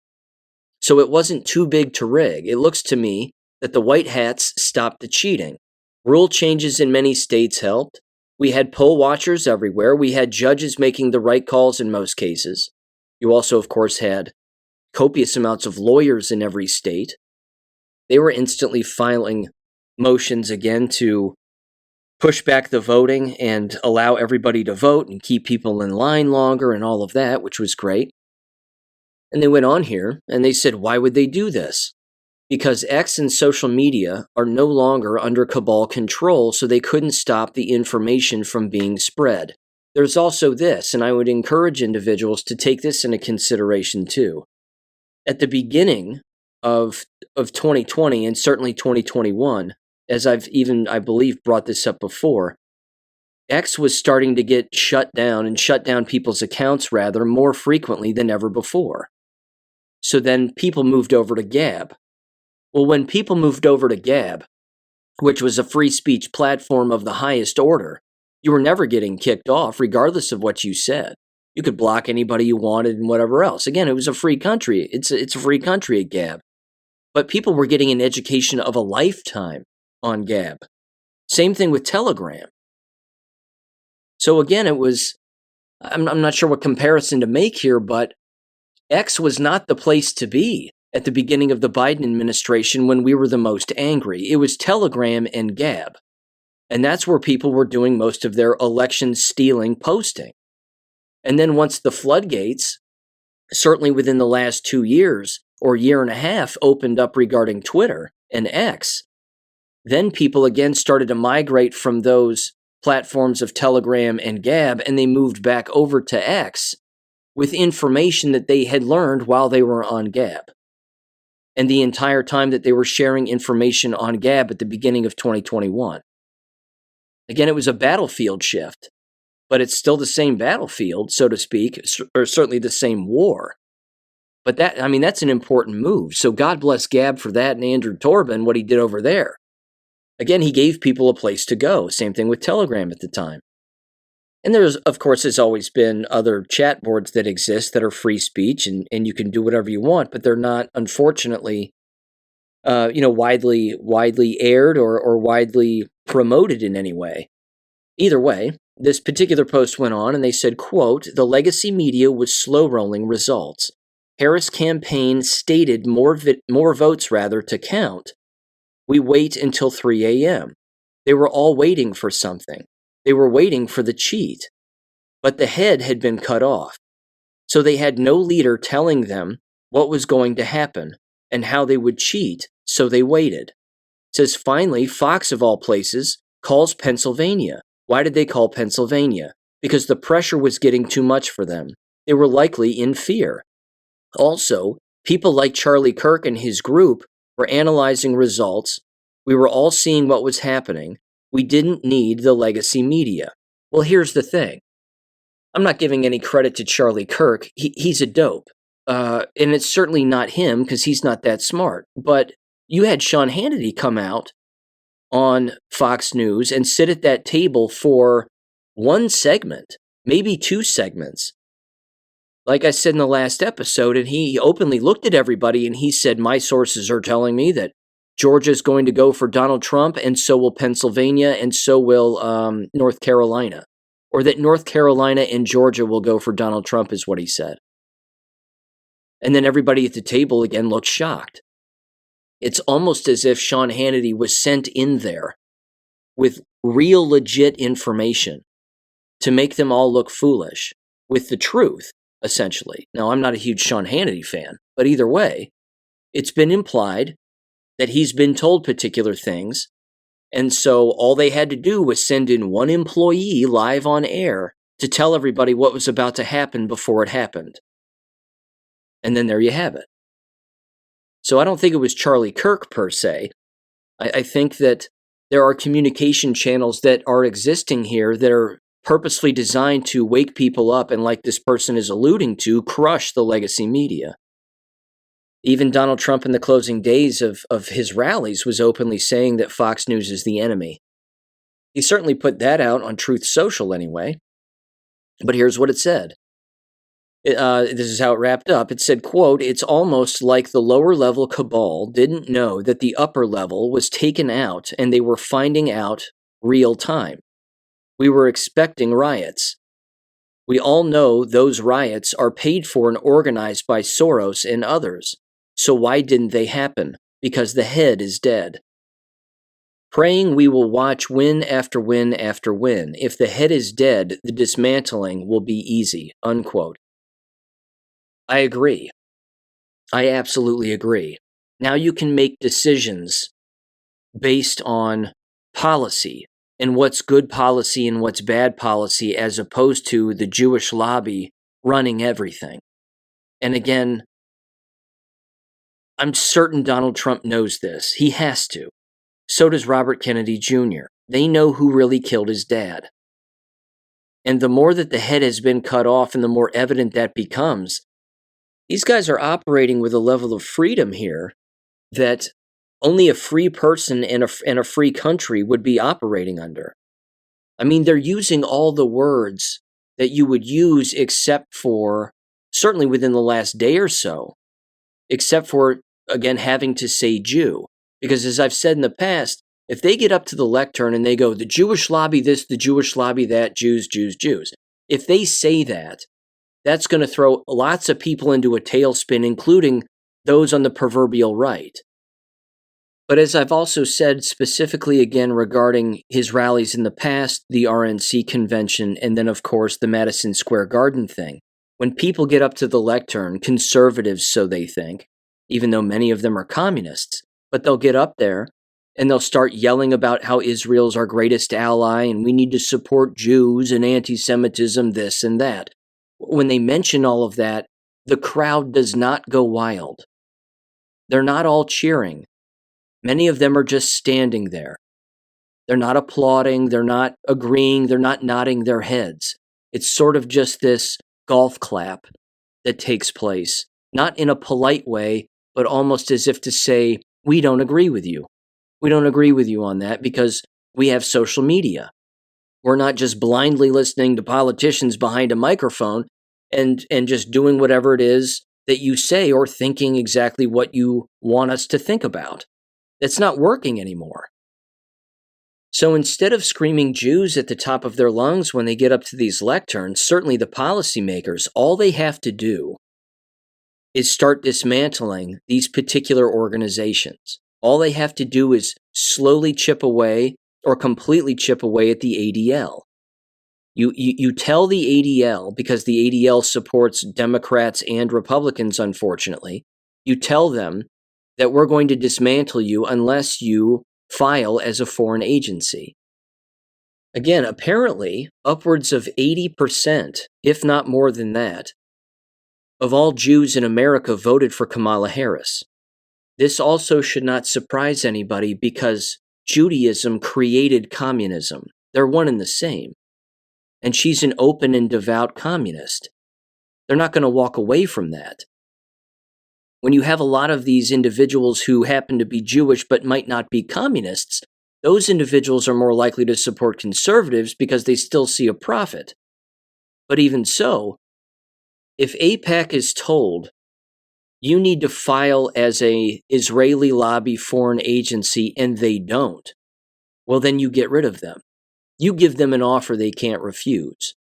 S1: So it wasn't too big to rig. It looks to me that the white hats stopped the cheating. Rule changes in many states helped. We had poll watchers everywhere. We had judges making the right calls in most cases. You also, of course, had copious amounts of lawyers in every state. They were instantly filing motions again to push back the voting and allow everybody to vote and keep people in line longer and all of that, which was great. And they went on here and they said, why would they do this? Because X and social media are no longer under cabal control, so they couldn't stop the information from being spread. There's also this, and I would encourage individuals to take this into consideration too. At the beginning of 2020 and certainly 2021, as I believe, brought this up before, X was starting to get shut down people's accounts rather more frequently than ever before. So then people moved over to Gab. Well, when people moved over to Gab, which was a free speech platform of the highest order, you were never getting kicked off regardless of what you said. You could block anybody you wanted and whatever else. Again, it was a free country. It's a free country at Gab. But people were getting an education of a lifetime on Gab. Same thing with Telegram. So again, I'm not sure what comparison to make here, but X was not the place to be at the beginning of the Biden administration when we were the most angry. It was Telegram and Gab. And that's where people were doing most of their election stealing posting. And then once the floodgates, certainly within the last 2 years or year and a half, opened up regarding Twitter and X, then people again started to migrate from those platforms of Telegram and Gab, and they moved back over to X with information that they had learned while they were on Gab. And the entire time that they were sharing information on Gab at the beginning of 2021. Again, it was a battlefield shift, but it's still the same battlefield, so to speak, or certainly the same war. But that's an important move. So God bless Gab for that, and Andrew Torban, what he did over there. Again, he gave people a place to go. Same thing with Telegram at the time. And there's always been other chat boards that exist that are free speech, and you can do whatever you want, but they're not, unfortunately, widely aired or widely promoted in any way. Either way, this particular post went on and they said, quote, the legacy media was slow-rolling results. Harris campaign stated more votes to count. We wait until 3 a.m. They were all waiting for something. They were waiting for the cheat. But the head had been cut off. So they had no leader telling them what was going to happen and how they would cheat, so they waited. It says, finally, Fox, of all places, calls Pennsylvania. Why did they call Pennsylvania? Because the pressure was getting too much for them. They were likely in fear. Also, people like Charlie Kirk and his group were analyzing results. We were all seeing what was happening. We didn't need the legacy media. Well, here's the thing. I'm not giving any credit to Charlie Kirk. He's a dope. And it's certainly not him because he's not that smart. But you had Sean Hannity come out on Fox News and sit at that table for one segment, maybe 2 segments. Like I said in the last episode, and he openly looked at everybody and he said, my sources are telling me that Georgia's going to go for Donald Trump, and so will Pennsylvania, and so will North Carolina. or that North Carolina and Georgia will go for Donald Trump, is what he said. And then everybody at the table again looked shocked. It's almost as if Sean Hannity was sent in there with real legit information to make them all look foolish with the truth, essentially. Now, I'm not a huge Sean Hannity fan, but either way, it's been implied that he's been told particular things, and so all they had to do was send in one employee live on air to tell everybody what was about to happen before it happened. And then there you have it. So I don't think it was Charlie Kirk per se. I think that there are communication channels that are existing here that are purposely designed to wake people up and, like this person is alluding to, crush the legacy media. Even Donald Trump in the closing days of his rallies was openly saying that Fox News is the enemy. He certainly put that out on Truth Social anyway. But here's what it said. This is how it wrapped up. It said, quote, "It's almost like the lower level cabal didn't know that the upper level was taken out and they were finding out real time. We were expecting riots. We all know those riots are paid for and organized by Soros and others. So why didn't they happen? Because the head is dead. Praying we will watch win after win after win. If the head is dead, the dismantling will be easy," unquote. I agree. I absolutely agree. Now you can make decisions based on policy and what's good policy and what's bad policy, as opposed to the Jewish lobby running everything. And again, I'm certain Donald Trump knows this. He has to. So does Robert Kennedy Jr. They know who really killed his dad. And the more that the head has been cut off and the more evident that becomes, these guys are operating with a level of freedom here that only a free person in a free country would be operating under. I mean, they're using all the words that you would use except for, certainly within the last day or so, except for, again, having to say Jew. Because as I've said in the past, if they get up to the lectern and they go, the Jewish lobby this, the Jewish lobby that, Jews, Jews, Jews. If they say that, that's going to throw lots of people into a tailspin, including those on the proverbial right. But as I've also said specifically again regarding his rallies in the past, the RNC convention, and then of course the Madison Square Garden thing, when people get up to the lectern, conservatives so they think, even though many of them are communists, but they'll get up there and they'll start yelling about how Israel's our greatest ally and we need to support Jews and anti-Semitism, this and that. When they mention all of that, the crowd does not go wild. They're not all cheering. Many of them are just standing there. They're not applauding, they're not agreeing, they're not nodding their heads. It's sort of just this golf clap that takes place, not in a polite way, but almost as if to say, we don't agree with you. We don't agree with you on that because we have social media. We're not just blindly listening to politicians behind a microphone and just doing whatever it is that you say or thinking exactly what you want us to think about. That's not working anymore. So instead of screaming Jews at the top of their lungs when they get up to these lecterns, certainly the policymakers, all they have to do is start dismantling these particular organizations. All they have to do is slowly chip away or completely chip away at the ADL. You tell the ADL, because the ADL supports Democrats and Republicans, unfortunately, you tell them that we're going to dismantle you unless you file as a foreign agency. Again, apparently, upwards of 80%, if not more than that, of all Jews in America voted for Kamala Harris. This also should not surprise anybody because Judaism created communism. They're one and the same. And she's an open and devout communist. They're not going to walk away from that. When you have a lot of these individuals who happen to be Jewish but might not be communists, those individuals are more likely to support conservatives because they still see a profit. But even so, if AIPAC is told, you need to file as a Israeli lobby foreign agency, and they don't, well, then you get rid of them. You give them an offer they can't refuse.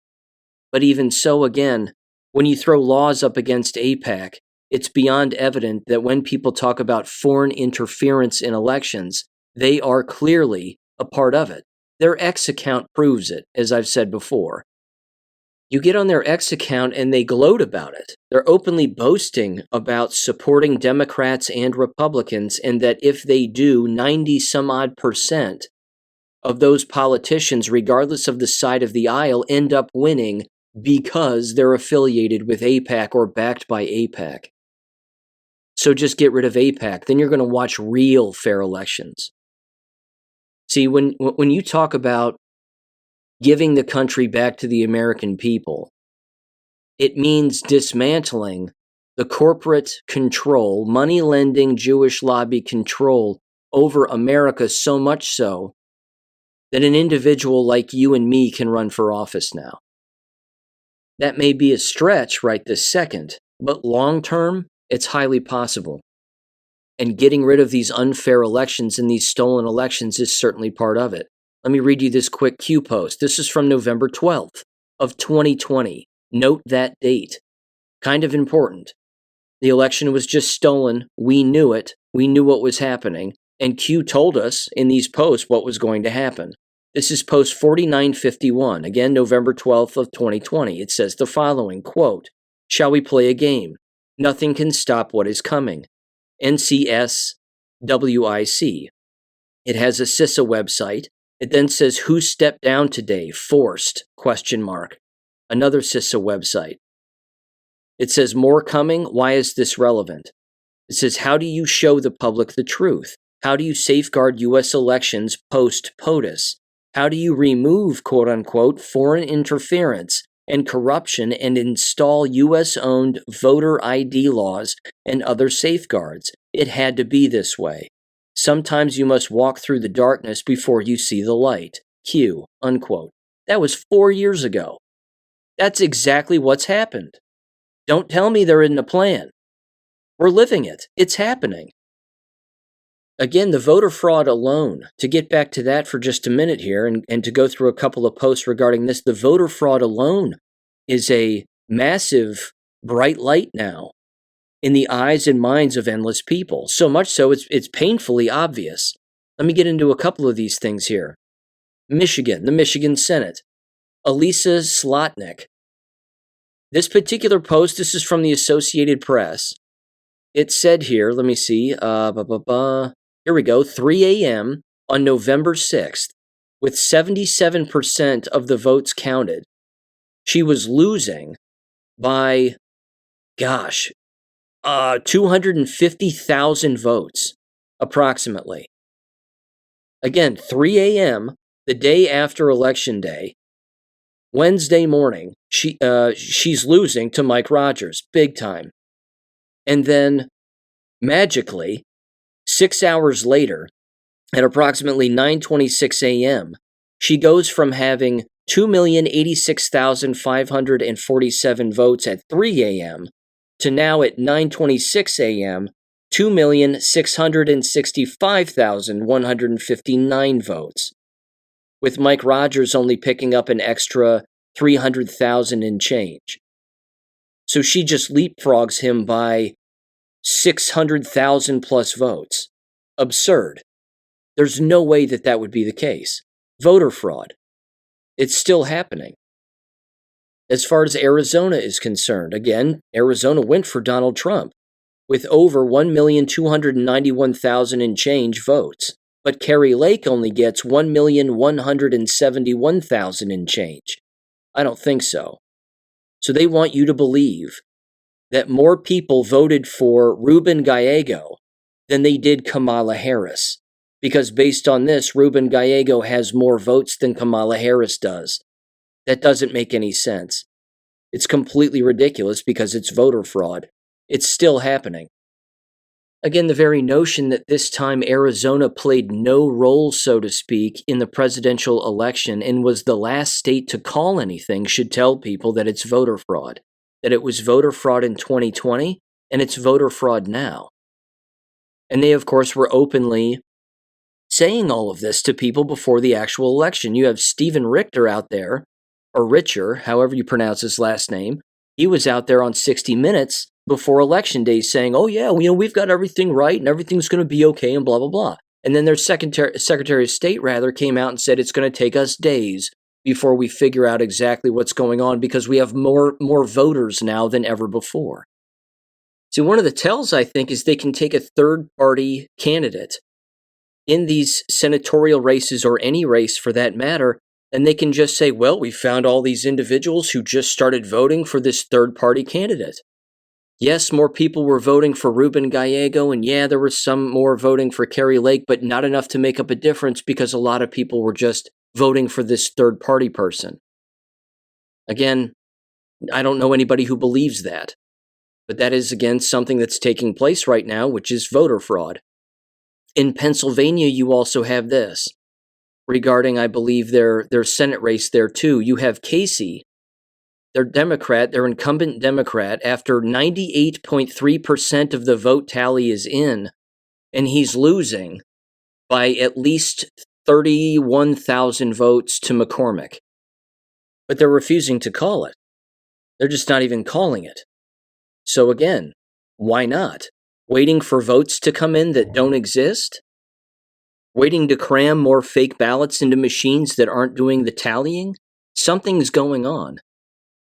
S1: But even so, again, when you throw laws up against AIPAC, it's beyond evident that when people talk about foreign interference in elections, they are clearly a part of it. Their X account proves it, as I've said before. You get on their X account and they gloat about it. They're openly boasting about supporting Democrats and Republicans, and that if they do, 90-some-odd% of those politicians, regardless of the side of the aisle, end up winning because they're affiliated with AIPAC or backed by AIPAC. So just get rid of AIPAC. Then you're going to watch real fair elections. See, when you talk about giving the country back to the American people, it means dismantling the corporate control, money-lending Jewish lobby control over America, so much so that an individual like you and me can run for office now. That may be a stretch right this second, but long-term, it's highly possible. And getting rid of these unfair elections and these stolen elections is certainly part of it. Let me read you this quick Q post. This is from November 12th of 2020. Note that date. Kind of important. The election was just stolen. We knew it. We knew what was happening. And Q told us in these posts what was going to happen. This is post 4951, again, November 12th of 2020. It says the following, quote, "Shall we play a game? Nothing can stop what is coming. NCSWIC. It has a CISA website. It then says, who stepped down today? Forced? ? Another CISA website. It says, more coming. Why is this relevant? It says, how do you show the public the truth? How do you safeguard U.S. elections post-POTUS? How do you remove, quote unquote, foreign interference and corruption and install U.S.-owned voter ID laws and other safeguards? It had to be this way. Sometimes you must walk through the darkness before you see the light. Q, unquote. That was 4 years ago. That's exactly what's happened. Don't tell me there isn't a plan. We're living it. It's happening. Again, the voter fraud alone, to get back to that for just a minute here and to go through a couple of posts regarding this, the voter fraud alone is a massive bright light now in the eyes and minds of endless people. So much so, it's painfully obvious. Let me get into a couple of these things here. Michigan, the Michigan Senate. Elisa Slotnick. This particular post, this is from the Associated Press. It said here, let me see, here we go, 3 a.m. on November 6th, with 77% of the votes counted. She was losing by, 250,000 votes, approximately. Again, 3 a.m., the day after Election Day, Wednesday morning, she's losing to Mike Rogers, big time. And then, magically, 6 hours later, at approximately 9:26 a.m., she goes from having 2,086,547 votes at 3 a.m. to now at 9:26 a.m., 2,665,159 votes, with Mike Rogers only picking up an extra 300,000 and change. So she just leapfrogs him by 600,000 plus votes. Absurd. There's no way that would be the case. Voter fraud. It's still happening. As far as Arizona is concerned, again, Arizona went for Donald Trump with over 1,291,000 and change votes. But Kari Lake only gets 1,171,000 and change. I don't think so. So they want you to believe that more people voted for Ruben Gallego than they did Kamala Harris. Because based on this, Ruben Gallego has more votes than Kamala Harris does. That doesn't make any sense. It's completely ridiculous because it's voter fraud. It's still happening. Again, the very notion that this time Arizona played no role, so to speak, in the presidential election and was the last state to call anything should tell people that it's voter fraud. That it was voter fraud in 2020 and it's voter fraud now. And they, of course, were openly saying all of this to people before the actual election. You have Stephen Richter out there, or Richer, however you pronounce his last name. He was out there on 60 Minutes before Election Day saying, oh yeah, we've got everything right and everything's going to be okay and blah, blah, blah. And then their Secretary of State, came out and said it's going to take us days before we figure out exactly what's going on because we have more voters now than ever before. See, one of the tells, I think, is they can take a third-party candidate in these senatorial races or any race for that matter, and they can just say, well, we found all these individuals who just started voting for this third-party candidate. Yes, more people were voting for Ruben Gallego, and yeah, there was some more voting for Kerry Lake, but not enough to make up a difference because a lot of people were just voting for this third-party person. Again, I don't know anybody who believes that, but that is, again, something that's taking place right now, which is voter fraud. In Pennsylvania, you also have this, regarding, I believe, their Senate race there too. You have Casey, their Democrat, their incumbent Democrat, after 98.3% of the vote tally is in, and he's losing by at least 31,000 votes to McCormick. But they're refusing to call it. They're just not even calling it. So again, why not? Waiting for votes to come in that don't exist? Waiting to cram more fake ballots into machines that aren't doing the tallying? Something's going on.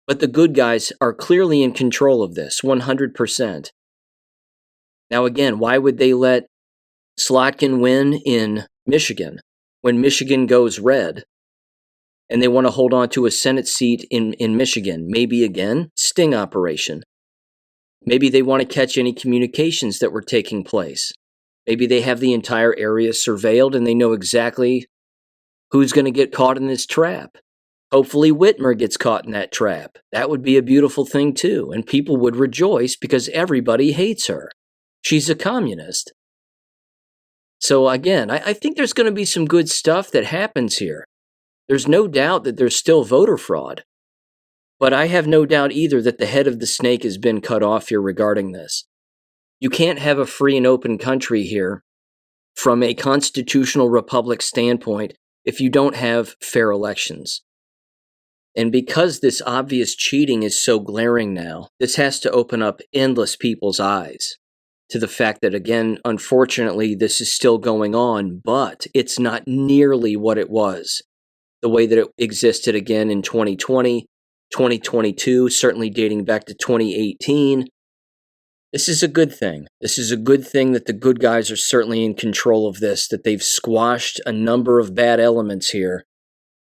S1: But the good guys are clearly in control of this, 100%. Now again, why would they let Slotkin win in Michigan when Michigan goes red and they want to hold on to a Senate seat in Michigan? Maybe again, sting operation. Maybe they want to catch any communications that were taking place. Maybe they have the entire area surveilled and they know exactly who's going to get caught in this trap. Hopefully Whitmer gets caught in that trap. That would be a beautiful thing too, and people would rejoice because everybody hates her. She's a communist. So again, I think there's going to be some good stuff that happens here. There's no doubt that there's still voter fraud. But I have no doubt either that the head of the snake has been cut off here regarding this. You can't have a free and open country here from a constitutional republic standpoint if you don't have fair elections. And because this obvious cheating is so glaring now, this has to open up endless people's eyes to the fact that, again, unfortunately, this is still going on, but it's not nearly what it was, the way that it existed again in 2020, 2022, certainly dating back to 2018. This is a good thing. This is a good thing that the good guys are certainly in control of this, that they've squashed a number of bad elements here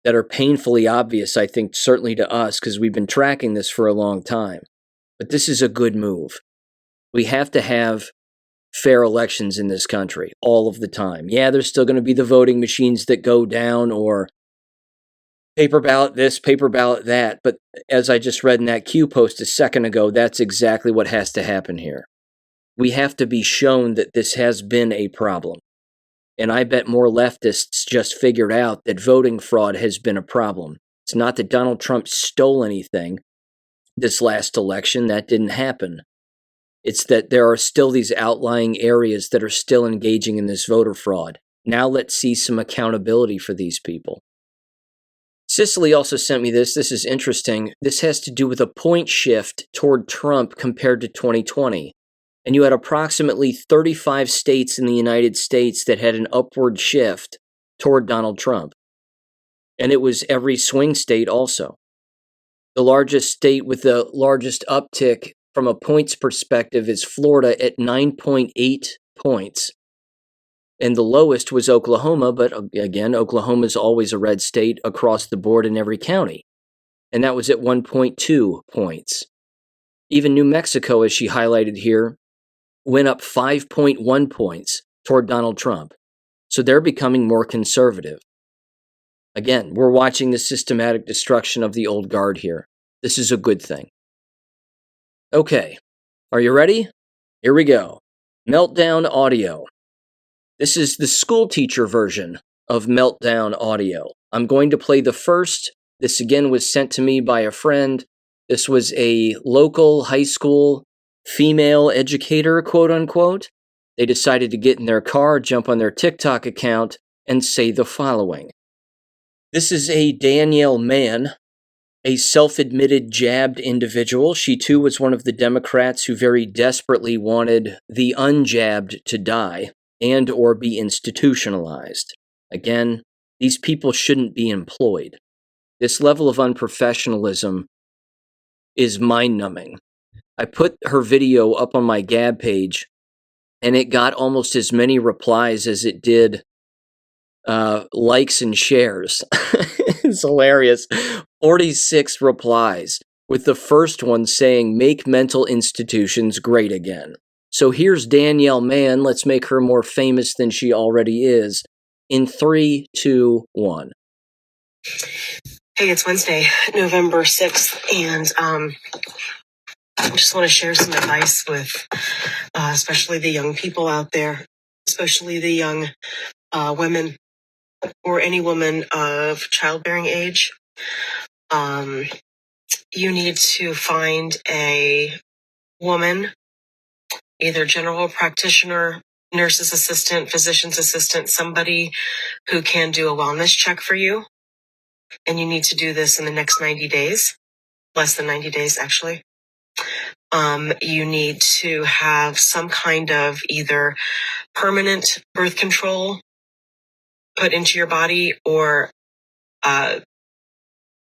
S1: that are painfully obvious, I think, certainly to us, because we've been tracking this for a long time. But this is a good move. We have to have fair elections in this country all of the time. Yeah, there's still going to be the voting machines that go down, or paper ballot this, paper ballot that. But as I just read in that Q post a second ago, that's exactly what has to happen here. We have to be shown that this has been a problem. And I bet more leftists just figured out that voting fraud has been a problem. It's not that Donald Trump stole anything this last election. That didn't happen. It's that there are still these outlying areas that are still engaging in this voter fraud. Now let's see some accountability for these people. Cicely also sent me this. This is interesting. This has to do with a point shift toward Trump compared to 2020. And you had approximately 35 states in the United States that had an upward shift toward Donald Trump. And it was every swing state also. The largest state with the largest uptick from a points perspective is Florida at 9.8 points. And the lowest was Oklahoma, but again, Oklahoma is always a red state across the board in every county. And that was at 1.2 points. Even New Mexico, as she highlighted here, went up 5.1 points toward Donald Trump. So they're becoming more conservative. Again, we're watching the systematic destruction of the old guard here. This is a good thing. Okay, are you ready? Here we go. Meltdown audio. This is the school teacher version of Meltdown audio. I'm going to play the first. This again was sent to me by a friend. This was a local high school female educator, quote unquote. They decided to get in their car, jump on their TikTok account, and say the following. This is a Danielle Mann, a self-admitted jabbed individual. She too was one of the Democrats who very desperately wanted the unjabbed to die and or be institutionalized. Again, these people shouldn't be employed. This level of unprofessionalism is mind-numbing. I put her video up on my Gab page, and it got almost as many replies as it did likes and shares. It's hilarious. 46 replies, with the first one saying, "Make mental institutions great again." So here's Danielle Mann. Let's make her more famous than she already is. In 3, 2, 1.
S2: Hey, it's Wednesday, November 6th, and I just want to share some advice with especially the young people out there, especially the young women or any woman of childbearing age. You need to find a woman, either general practitioner, nurse's assistant, physician's assistant, somebody who can do a wellness check for you. And you need to do this in the next 90 days, less than 90 days, actually. You need to have some kind of either permanent birth control put into your body or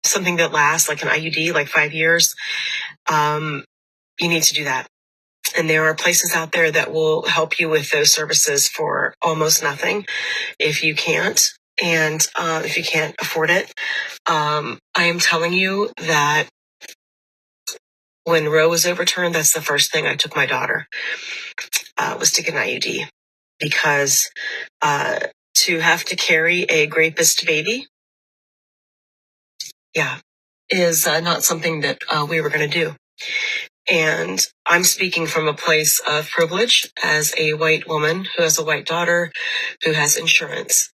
S2: something that lasts, like an IUD, like 5 years. You need to do that. And there are places out there that will help you with those services for almost nothing if you can't. And if you can't afford it, I am telling you that when Roe was overturned, that's the first thing I took my daughter, was to get an IUD. Because to have to carry a rapist baby, is not something that we were going to do. And I'm speaking from a place of privilege as a white woman who has a white daughter who has insurance.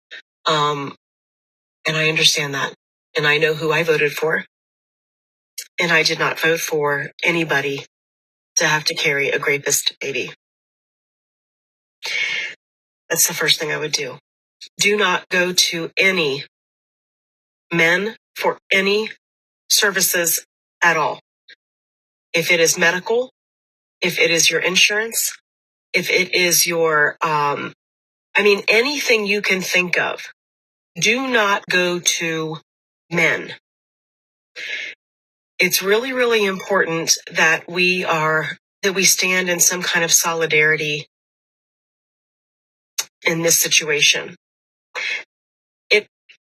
S2: And I understand that. And I know who I voted for. And I did not vote for anybody to have to carry a rapist baby. That's the first thing I would do. Do not go to any men for any services at all. If it is medical, if it is your insurance, if it is your, anything you can think of, do not go to men. It's really, really important that we stand in some kind of solidarity in this situation.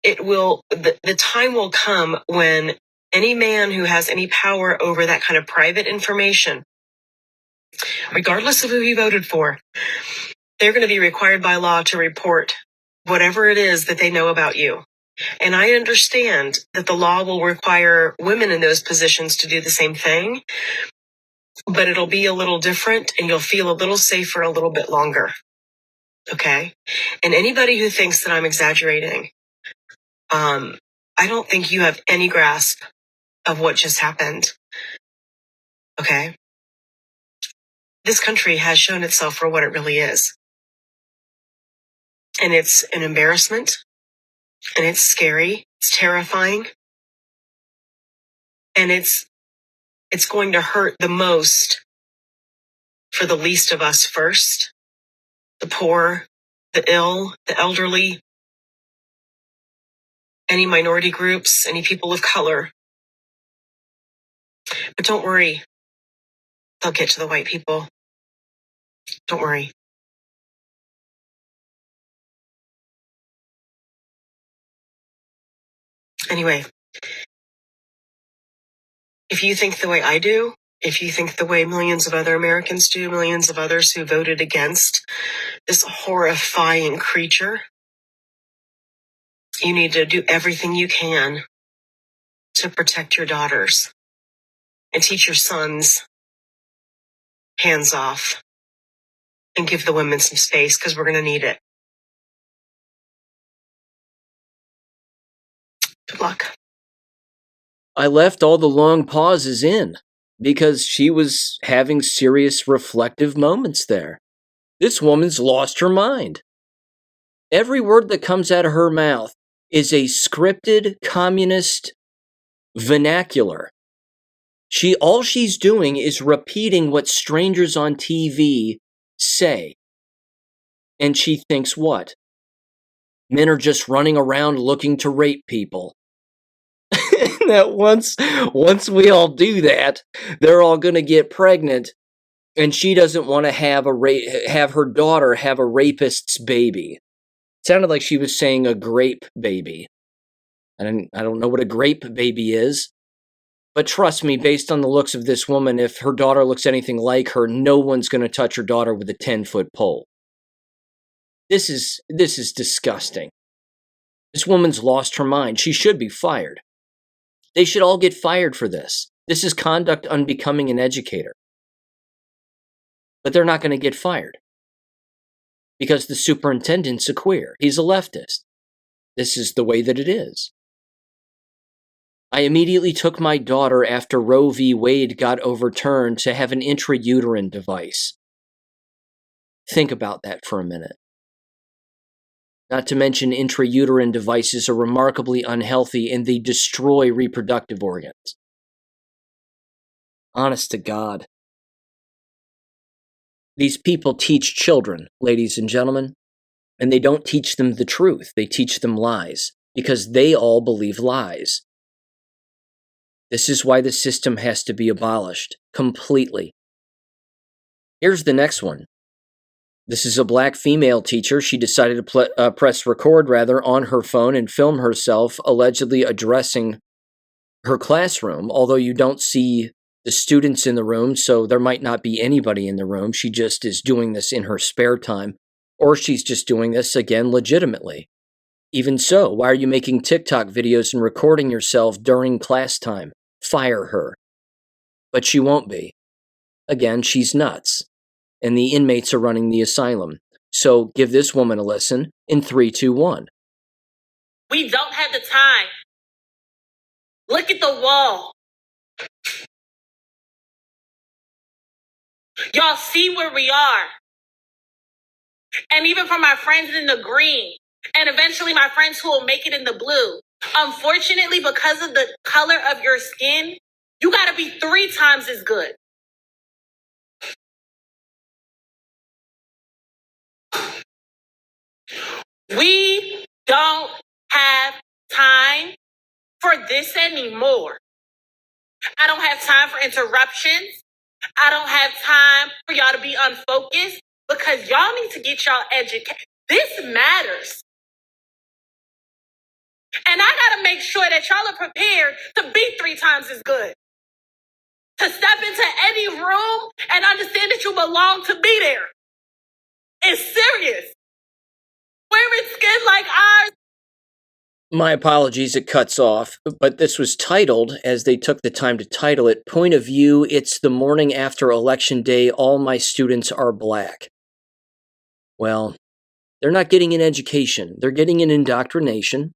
S2: The time will come when any man who has any power over that kind of private information, regardless of who he voted for, they're going to be required by law to report whatever it is that they know about you. And I understand that the law will require women in those positions to do the same thing, but it'll be a little different and you'll feel a little safer a little bit longer. Okay? And anybody who thinks that I'm exaggerating, I don't think you have any grasp of what just happened. Okay? This country has shown itself for what it really is. And it's an embarrassment. And it's scary. It's terrifying. And it's going to hurt the most for the least of us first. The poor, the ill, the elderly, any minority groups, any people of color. But don't worry. They'll get to the white people. Don't worry. Anyway, if you think the way I do, if you think the way millions of other Americans do, millions of others who voted against this horrifying creature, you need to do everything you can to protect your daughters and teach your sons hands off and give the women some space because we're going to need it. Good luck.
S1: I left all the long pauses in because she was having serious reflective moments there. This woman's lost her mind. Every word that comes out of her mouth is a scripted communist vernacular. All she's doing is repeating what strangers on TV say. And she thinks what? Men are just running around looking to rape people. That once we all do that, they're all going to get pregnant, and she doesn't want to have her daughter have a rapist's baby. It sounded like she was saying a grape baby. I don't know what a grape baby is, but trust me, based on the looks of this woman, if her daughter looks anything like her, no one's going to touch her daughter with a 10-foot pole. This is disgusting. This woman's lost her mind. She should be fired. They should all get fired for this. This is conduct unbecoming an educator. But they're not going to get fired because the superintendent's a queer. He's a leftist. This is the way that it is. I immediately took my daughter after Roe v. Wade got overturned to have an intrauterine device. Think about that for a minute. Not to mention intrauterine devices are remarkably unhealthy and they destroy reproductive organs. Honest to God. These people teach children, ladies and gentlemen, and they don't teach them the truth. They teach them lies because they all believe lies. This is why the system has to be abolished completely. Here's the next one. This is a black female teacher. She decided to press record on her phone and film herself allegedly addressing her classroom, although you don't see the students in the room, so there might not be anybody in the room. She just is doing this in her spare time, or she's just doing this, again, legitimately. Even so, why are you making TikTok videos and recording yourself during class time? Fire her. But she won't be. Again, she's nuts. And the inmates are running the asylum. So give this woman a listen in 3, 2, 1.
S2: We don't have the time. Look at the wall. Y'all see where we are. And even for my friends in the green, and eventually my friends who will make it in the blue, unfortunately, because of the color of your skin, you got to be 3 times as good. We don't have time for this anymore. I don't have time for interruptions. I don't have time for y'all to be unfocused because y'all need to get y'all educated. This matters. And I got to make sure that y'all are prepared to be 3 times as good. To step into any room and understand that you belong to be there. It's serious. Wearing skin like ours.
S1: My apologies, it cuts off, but this was titled, as they took the time to title it, Point of View, It's the Morning After Election Day, All My Students Are Black. Well, they're not getting an education. They're getting an indoctrination.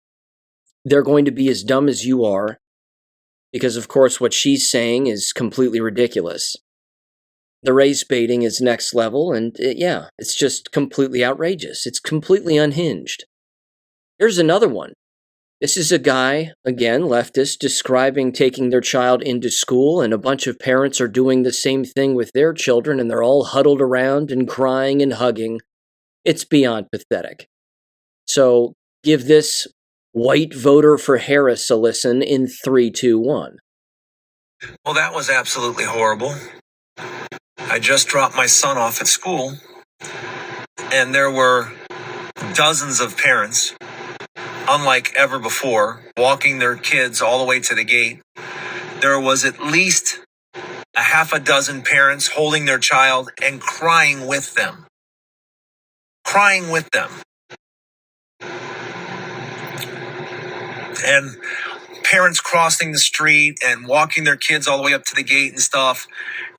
S1: They're going to be as dumb as you are, because of course what she's saying is completely ridiculous. The race baiting is next level, and it's just completely outrageous. It's completely unhinged. Here's another one. This is a guy, again, leftist, describing taking their child into school, and a bunch of parents are doing the same thing with their children, and they're all huddled around and crying and hugging. It's beyond pathetic. So give this white voter for Harris a listen in 3, 2, 1.
S3: Well, that was absolutely horrible. I just dropped my son off at school, and there were dozens of parents, unlike ever before, walking their kids all the way to the gate. There was at least a half a dozen parents holding their child and crying with them. Crying with them. And parents crossing the street and walking their kids all the way up to the gate and stuff.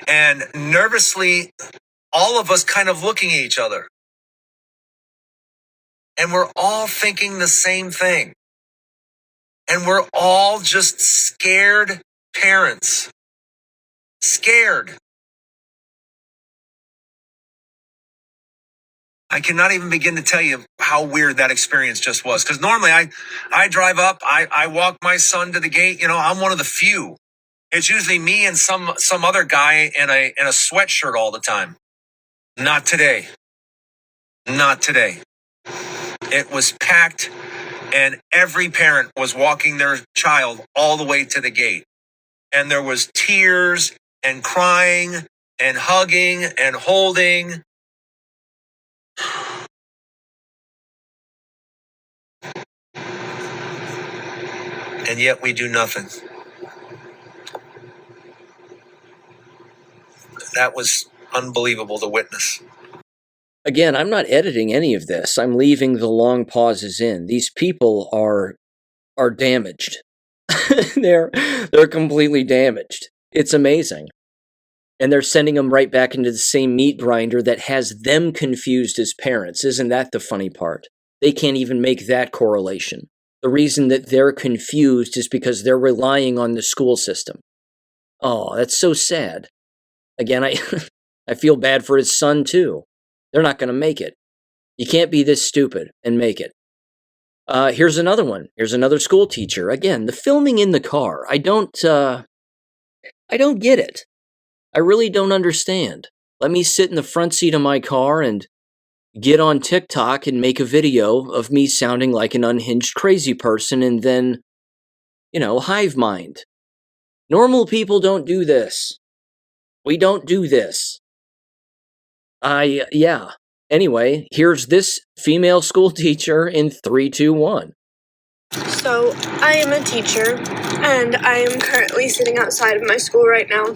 S3: And nervously, all of us kind of looking at each other. And we're all thinking the same thing. And we're all just scared parents. Scared. I cannot even begin to tell you how weird that experience just was. Because normally I drive up, I walk my son to the gate. I'm one of the few. It's usually me and some other guy in a sweatshirt all the time. Not today. Not today. It was packed, and every parent was walking their child all the way to the gate. And there was tears and crying and hugging and holding. And yet we do nothing. That was unbelievable to witness.
S1: Again, I'm not editing any of this. I'm leaving the long pauses in. These people are damaged. they're completely damaged. It's amazing. And they're sending them right back into the same meat grinder that has them confused as parents. Isn't that the funny part? They can't even make that correlation. The reason that they're confused is because they're relying on the school system. Oh, that's so sad. Again, I feel bad for his son, too. They're not going to make it. You can't be this stupid and make it. Here's another one. Here's another school teacher. Again, the filming in the car. I don't get it. I really don't understand. Let me sit in the front seat of my car and get on TikTok and make a video of me sounding like an unhinged crazy person and then, hive mind. Normal people don't do this. We don't do this. Yeah. Anyway, here's this female school teacher in 3, 2, 1.
S4: So, I am a teacher, and I am currently sitting outside of my school right now,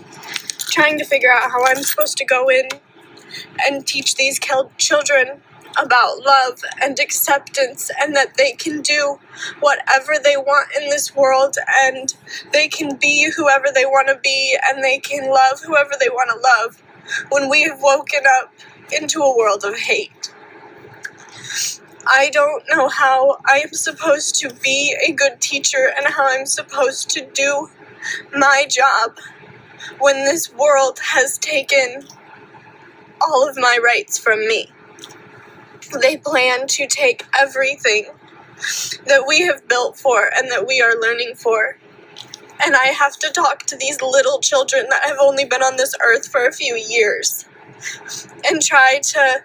S4: trying to figure out how I'm supposed to go in and teach these children about love and acceptance, and that they can do whatever they want in this world, and they can be whoever they want to be, and they can love whoever they want to love, when we have woken up into a world of hate. I don't know how I am supposed to be a good teacher and how I'm supposed to do my job when this world has taken all of my rights from me. They plan to take everything that we have built for and that we are learning for. And I have to talk to these little children that have only been on this earth for a few years and try to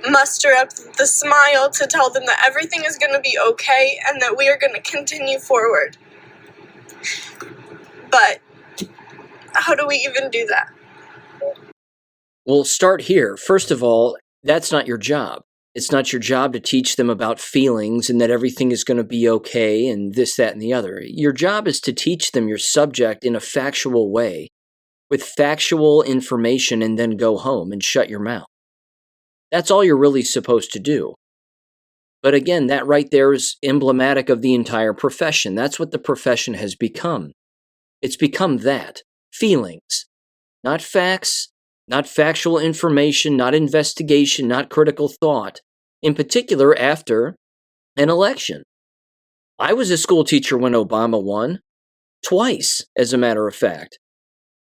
S4: muster up the smile to tell them that everything is going to be okay and that we are going to continue forward. But how do we even do that?
S1: We'll start here. First of all, that's not your job. It's not your job to teach them about feelings and that everything is going to be okay and this, that, and the other. Your job is to teach them your subject in a factual way, with factual information, and then go home and shut your mouth. That's all you're really supposed to do. But again, that right there is emblematic of the entire profession. That's what the profession has become. It's become that. Feelings. Not facts, not factual information, not investigation, not critical thought. In particular, after an election. I was a school teacher when Obama won. Twice, as a matter of fact.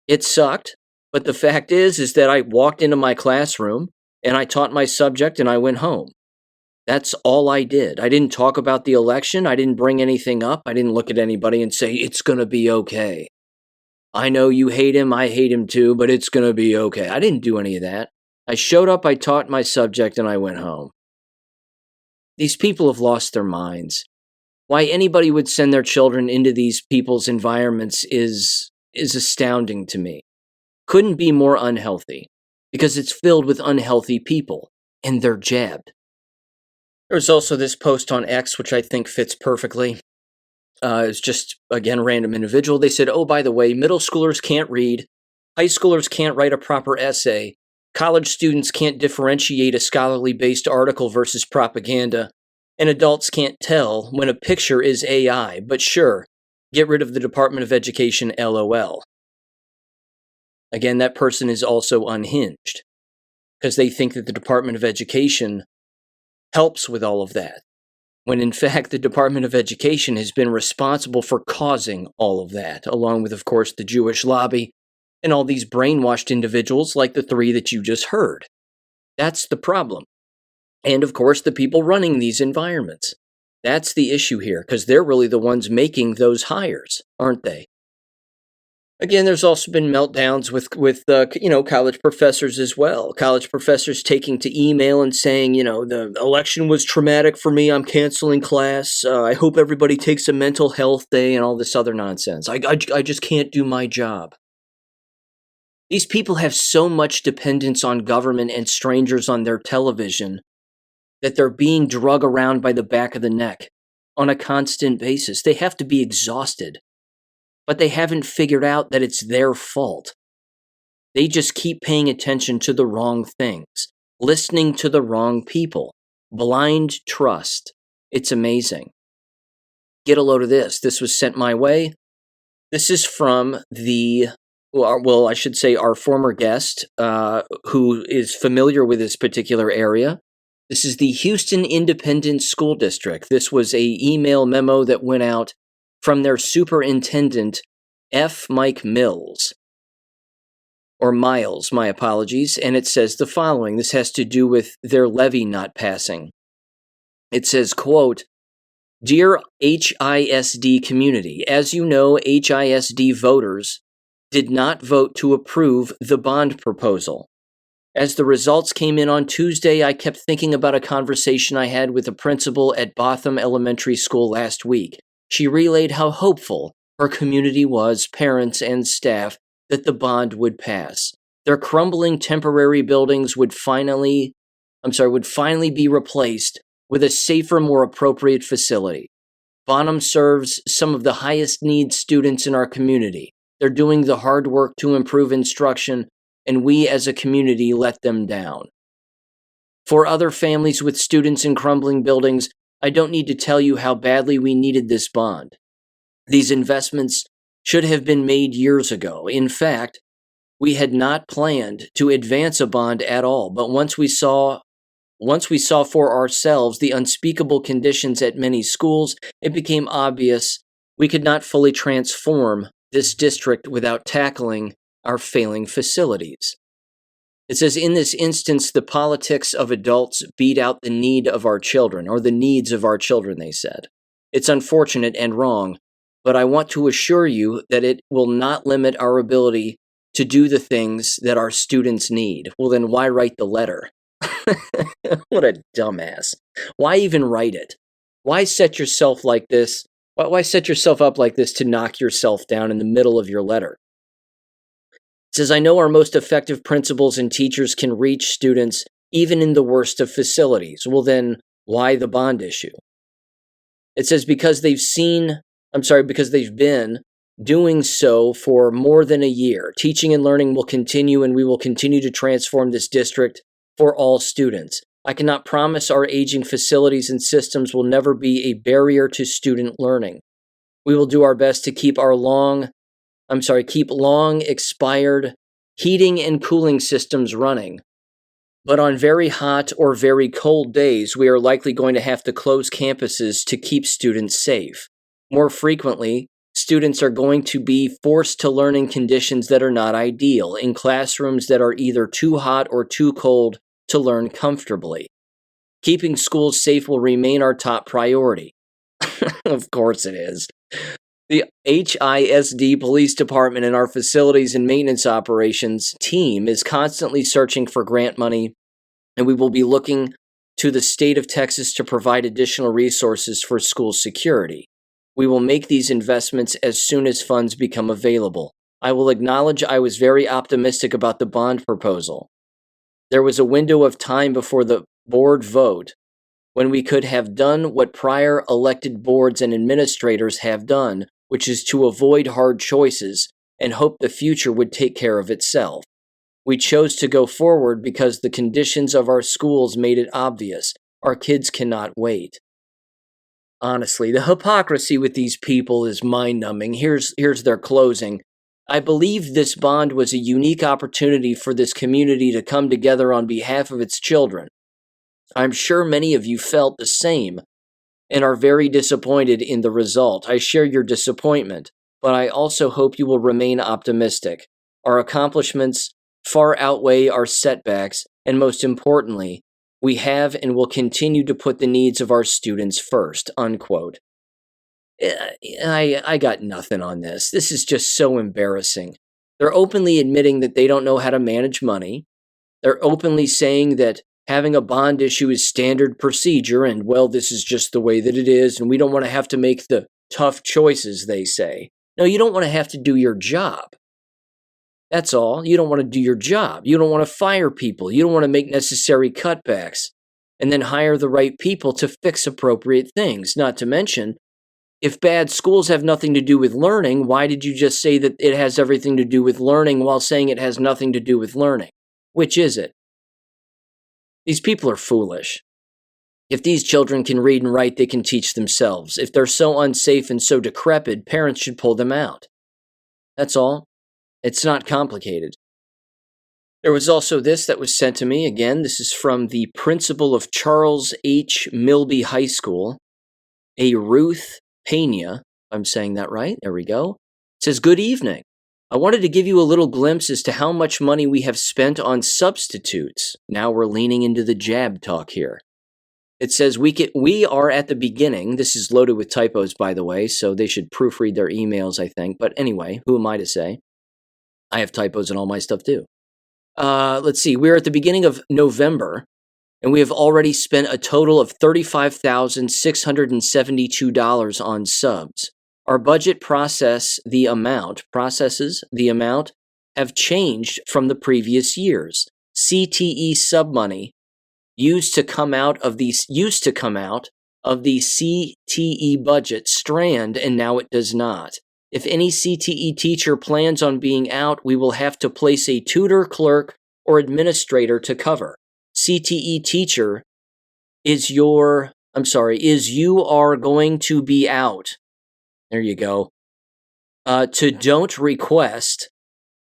S1: It sucked, but the fact is that I walked into my classroom and I taught my subject and I went home. That's all I did. I didn't talk about the election. I didn't bring anything up. I didn't look at anybody and say, it's going to be okay. I know you hate him. I hate him too, but it's going to be okay. I didn't do any of that. I showed up, I taught my subject, and I went home. These people have lost their minds. Why anybody would send their children into these people's environments is astounding to me. Couldn't be more unhealthy, because it's filled with unhealthy people, and they're jabbed. There's also this post on X, which I think fits perfectly. It's just, again, a random individual. They said, oh, by the way, middle schoolers can't read, high schoolers can't write a proper essay, college students can't differentiate a scholarly-based article versus propaganda, and adults can't tell when a picture is AI, but sure, get rid of the Department of Education, LOL. Again, that person is also unhinged, because they think that the Department of Education helps with all of that, when in fact the Department of Education has been responsible for causing all of that, along with, of course, the Jewish lobby and all these brainwashed individuals like the 3 that you just heard. That's the problem. And of course, the people running these environments. That's the issue here, because they're really the ones making those hires, aren't they? Again, there's also been meltdowns with college professors as well. College professors taking to email and saying, the election was traumatic for me. I'm canceling class. I hope everybody takes a mental health day and all this other nonsense. I just can't do my job. These people have so much dependence on government and strangers on their television that they're being drug around by the back of the neck on a constant basis. They have to be exhausted. But they haven't figured out that it's their fault. They just keep paying attention to the wrong things, listening to the wrong people, blind trust. It's amazing. Get a load of this. This was sent my way. This is from our former guest, who is familiar with this particular area. This is the Houston Independent School District. This was a email memo that went out from their superintendent, F. Mike Mills, or Miles, my apologies, and it says the following. This has to do with their levy not passing. It says, quote, "Dear HISD community, as you know, HISD voters did not vote to approve the bond proposal. As the results came in on Tuesday, I kept thinking about a conversation I had with a principal at Botham Elementary School last week. She relayed how hopeful her community was, parents and staff, that the bond would pass. Their crumbling temporary buildings would finally be replaced with a safer, more appropriate facility. Bonham serves some of the highest need students in our community. They're doing the hard work to improve instruction, and we as a community let them down. For other families with students in crumbling buildings, I don't need to tell you how badly we needed this bond. These investments should have been made years ago. In fact, we had not planned to advance a bond at all, but once we saw for ourselves the unspeakable conditions at many schools, it became obvious we could not fully transform this district without tackling our failing facilities. It says, in this instance, the politics of adults beat out the need of our children, or the needs of our children, they said. It's unfortunate and wrong, but I want to assure you that it will not limit our ability to do the things that our students need. Well, then why write the letter? What a dumbass. Why even write it? Why set yourself like this? Why set yourself up like this to knock yourself down in the middle of your letter? It says, I know our most effective principals and teachers can reach students even in the worst of facilities. Well, then why the bond issue? It says, because they've been doing so for more than a year. Teaching and learning will continue, and we will continue to transform this district for all students. I cannot promise our aging facilities and systems will never be a barrier to student learning. We will do our best to keep long expired heating and cooling systems running. But on very hot or very cold days, we are likely going to have to close campuses to keep students safe. More frequently, students are going to be forced to learn in conditions that are not ideal, in classrooms that are either too hot or too cold to learn comfortably. Keeping schools safe will remain our top priority. Of course it is. The HISD Police Department and our facilities and maintenance operations team is constantly searching for grant money, and we will be looking to the state of Texas to provide additional resources for school security. We will make these investments as soon as funds become available. I will acknowledge I was very optimistic about the bond proposal. There was a window of time before the board vote when we could have done what prior elected boards and administrators have done, which is to avoid hard choices and hope the future would take care of itself. We chose to go forward because the conditions of our schools made it obvious. Our kids cannot wait. Honestly, the hypocrisy with these people is mind-numbing. Here's their closing. I believe this bond was a unique opportunity for this community to come together on behalf of its children. I'm sure many of you felt the same and are very disappointed in the result. I share your disappointment, but I also hope you will remain optimistic. Our accomplishments far outweigh our setbacks, and most importantly, We have and will continue to put the needs of our students first, unquote. I got nothing on this. This is just so embarrassing. They're openly admitting that they don't know how to manage money. They're openly saying that having a bond issue is standard procedure and, well, this is just the way that it is, and we don't want to have to make the tough choices, they say. No, you don't want to have to do your job. That's all. You don't want to do your job. You don't want to fire people. You don't want to make necessary cutbacks and then hire the right people to fix appropriate things. Not to mention, if bad schools have nothing to do with learning, why did you just say that it has everything to do with learning while saying it has nothing to do with learning? Which is it? These people are foolish. If these children can read and write, they can teach themselves. If they're so unsafe and so decrepit, parents should pull them out. That's all. It's not complicated. There was also this that was sent to me. Again, this is from the principal of Charles H. Milby High School, a Ruth Pena. If I'm saying that right. There we go. It says, "Good evening. I wanted to give you a little glimpse as to how much money we have spent on substitutes." Now we're leaning into the jab talk here. It says, we are at the beginning. This is loaded with typos, by the way, so they should proofread their emails, I think. But anyway, who am I to say? I have typos in all my stuff, too. Let's see. We're at the beginning of November, and we have already spent a total of $35,672 on subs. Our budget processes the amount have changed from the previous years. CTE sub money used to come out of the CTE budget strand, and now it does not. If any CTE teacher plans on being out, we will have to place a tutor, clerk, or administrator to cover. CTE teacher you are going to be out. There you go. Don't request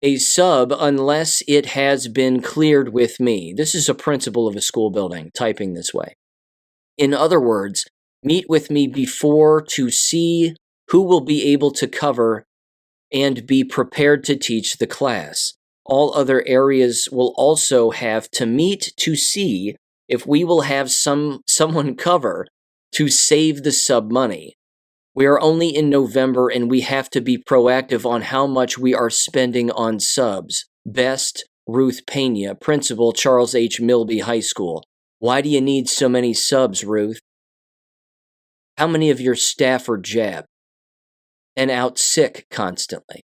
S1: a sub unless it has been cleared with me. This is a principal of a school building typing this way. In other words, meet with me before to see who will be able to cover and be prepared to teach the class. All other areas will also have to meet to see if we will have someone cover to save the sub money. We are only in November and we have to be proactive on how much we are spending on subs. Best, Ruth Pena, Principal, Charles H. Milby High School. Why do you need so many subs, Ruth? How many of your staff are jabbed and out sick constantly?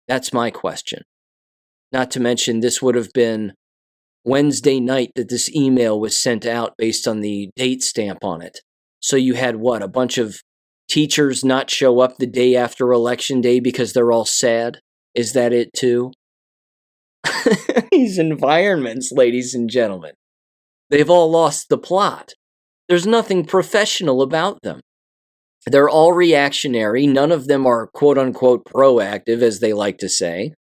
S1: That's my question. Not to mention, this would have been Wednesday night that this email was sent out based on the date stamp on it. So you had what? A bunch of teachers not show up the day after Election Day because they're all sad? Is that it too? These environments, ladies and gentlemen, they've all lost the plot. There's nothing professional about them. They're all reactionary. None of them are quote-unquote proactive, as they like to say.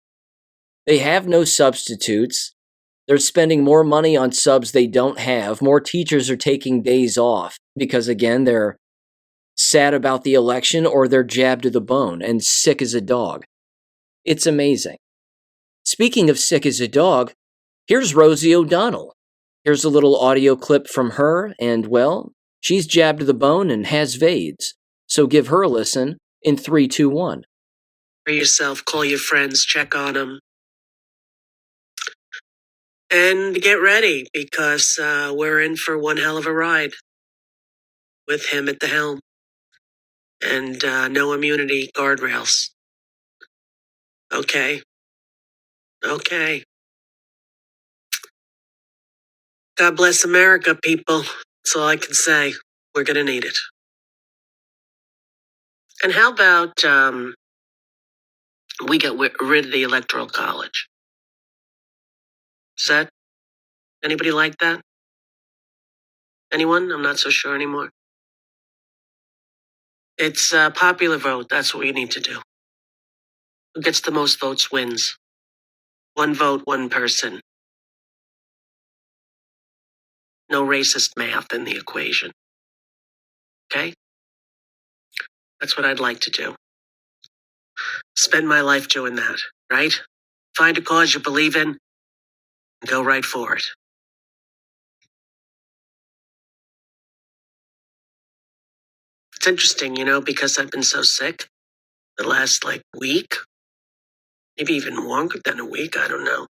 S1: They have no substitutes. They're spending more money on subs they don't have. More teachers are taking days off because, again, they're sad about the election or they're jabbed to the bone and sick as a dog. It's amazing. Speaking of sick as a dog, here's Rosie O'Donnell. Here's a little audio clip from her, and, well, she's jabbed to the bone and has VADES. So give her a listen in 3, 2, 1.
S2: For yourself, call your friends, check on them. And get ready, because we're in for one hell of a ride with him at the helm. And no immunity guardrails. Okay. God bless America, people. That's all I can say. We're going to need it. And how about we get rid of the Electoral College? Is that anybody like that? Anyone? I'm not so sure anymore. It's a popular vote. That's what we need to do. Who gets the most votes wins. One vote, one person. No racist math in the equation. Okay? That's what I'd like to do. Spend my life doing that, right? Find a cause you believe in and go right for it. It's interesting, because I've been so sick the last week, maybe even longer than a week. I don't know.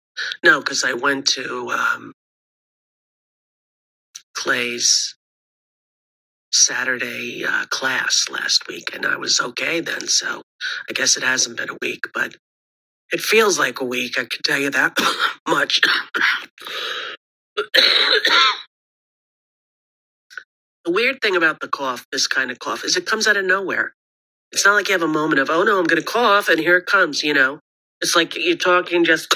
S2: No, because I went to Clay's Saturday class last week, and I was okay then. So I guess it hasn't been a week, but it feels like a week. I can tell you that much. The weird thing about the cough, this kind of cough, is it comes out of nowhere. It's not like you have a moment of, oh no, I'm going to cough, and here it comes, It's like you're talking just,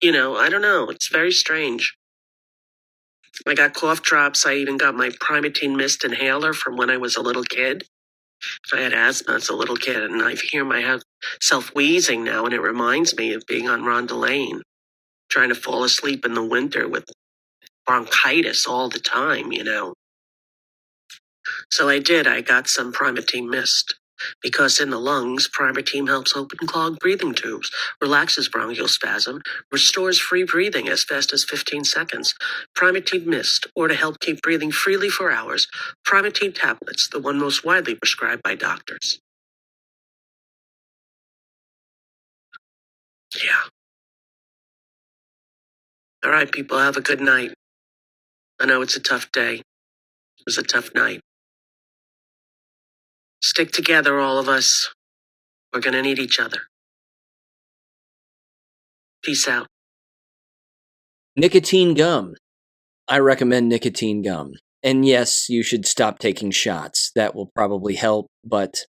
S2: I don't know. It's very strange. I got cough drops. I even got my Primatene Mist inhaler from when I was a little kid. I had asthma as a little kid, and I hear myself wheezing now, and it reminds me of being on Ronda Lane, trying to fall asleep in the winter with bronchitis all the time, So I did. I got some Primatene Mist. Because in the lungs, Primatene helps open clogged breathing tubes, relaxes bronchial spasm, restores free breathing as fast as 15 seconds. Primatene Mist, or to help keep breathing freely for hours, Primatene tablets, the one most widely prescribed by doctors. Yeah. All right, people, have a good night. I know it's a tough day. It was a tough night. Stick together, all of us. We're going to need each other. Peace out.
S1: Nicotine gum. I recommend nicotine gum. And yes, you should stop taking shots. That will probably help, but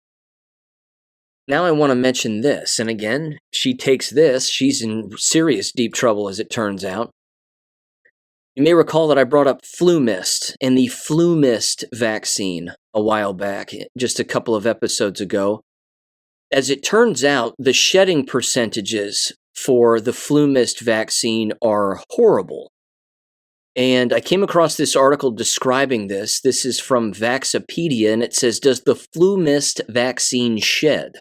S1: now I want to mention this. And again, she takes this. She's in serious deep trouble, as it turns out. You may recall that I brought up flu mist and the flu mist vaccine a while back, just a couple of episodes ago. As it turns out, the shedding percentages for the flu mist vaccine are horrible. And I came across this article describing this. This is from Vaxopedia, and it says, does the flu mist vaccine shed?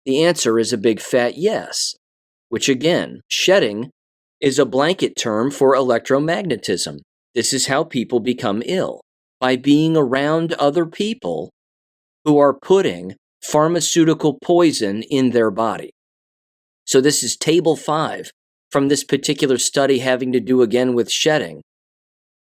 S1: The answer is a big fat yes, which again, shedding is a blanket term for electromagnetism. This is how people become ill, by being around other people who are putting pharmaceutical poison in their body. So this is table 5 from this particular study having to do again with shedding.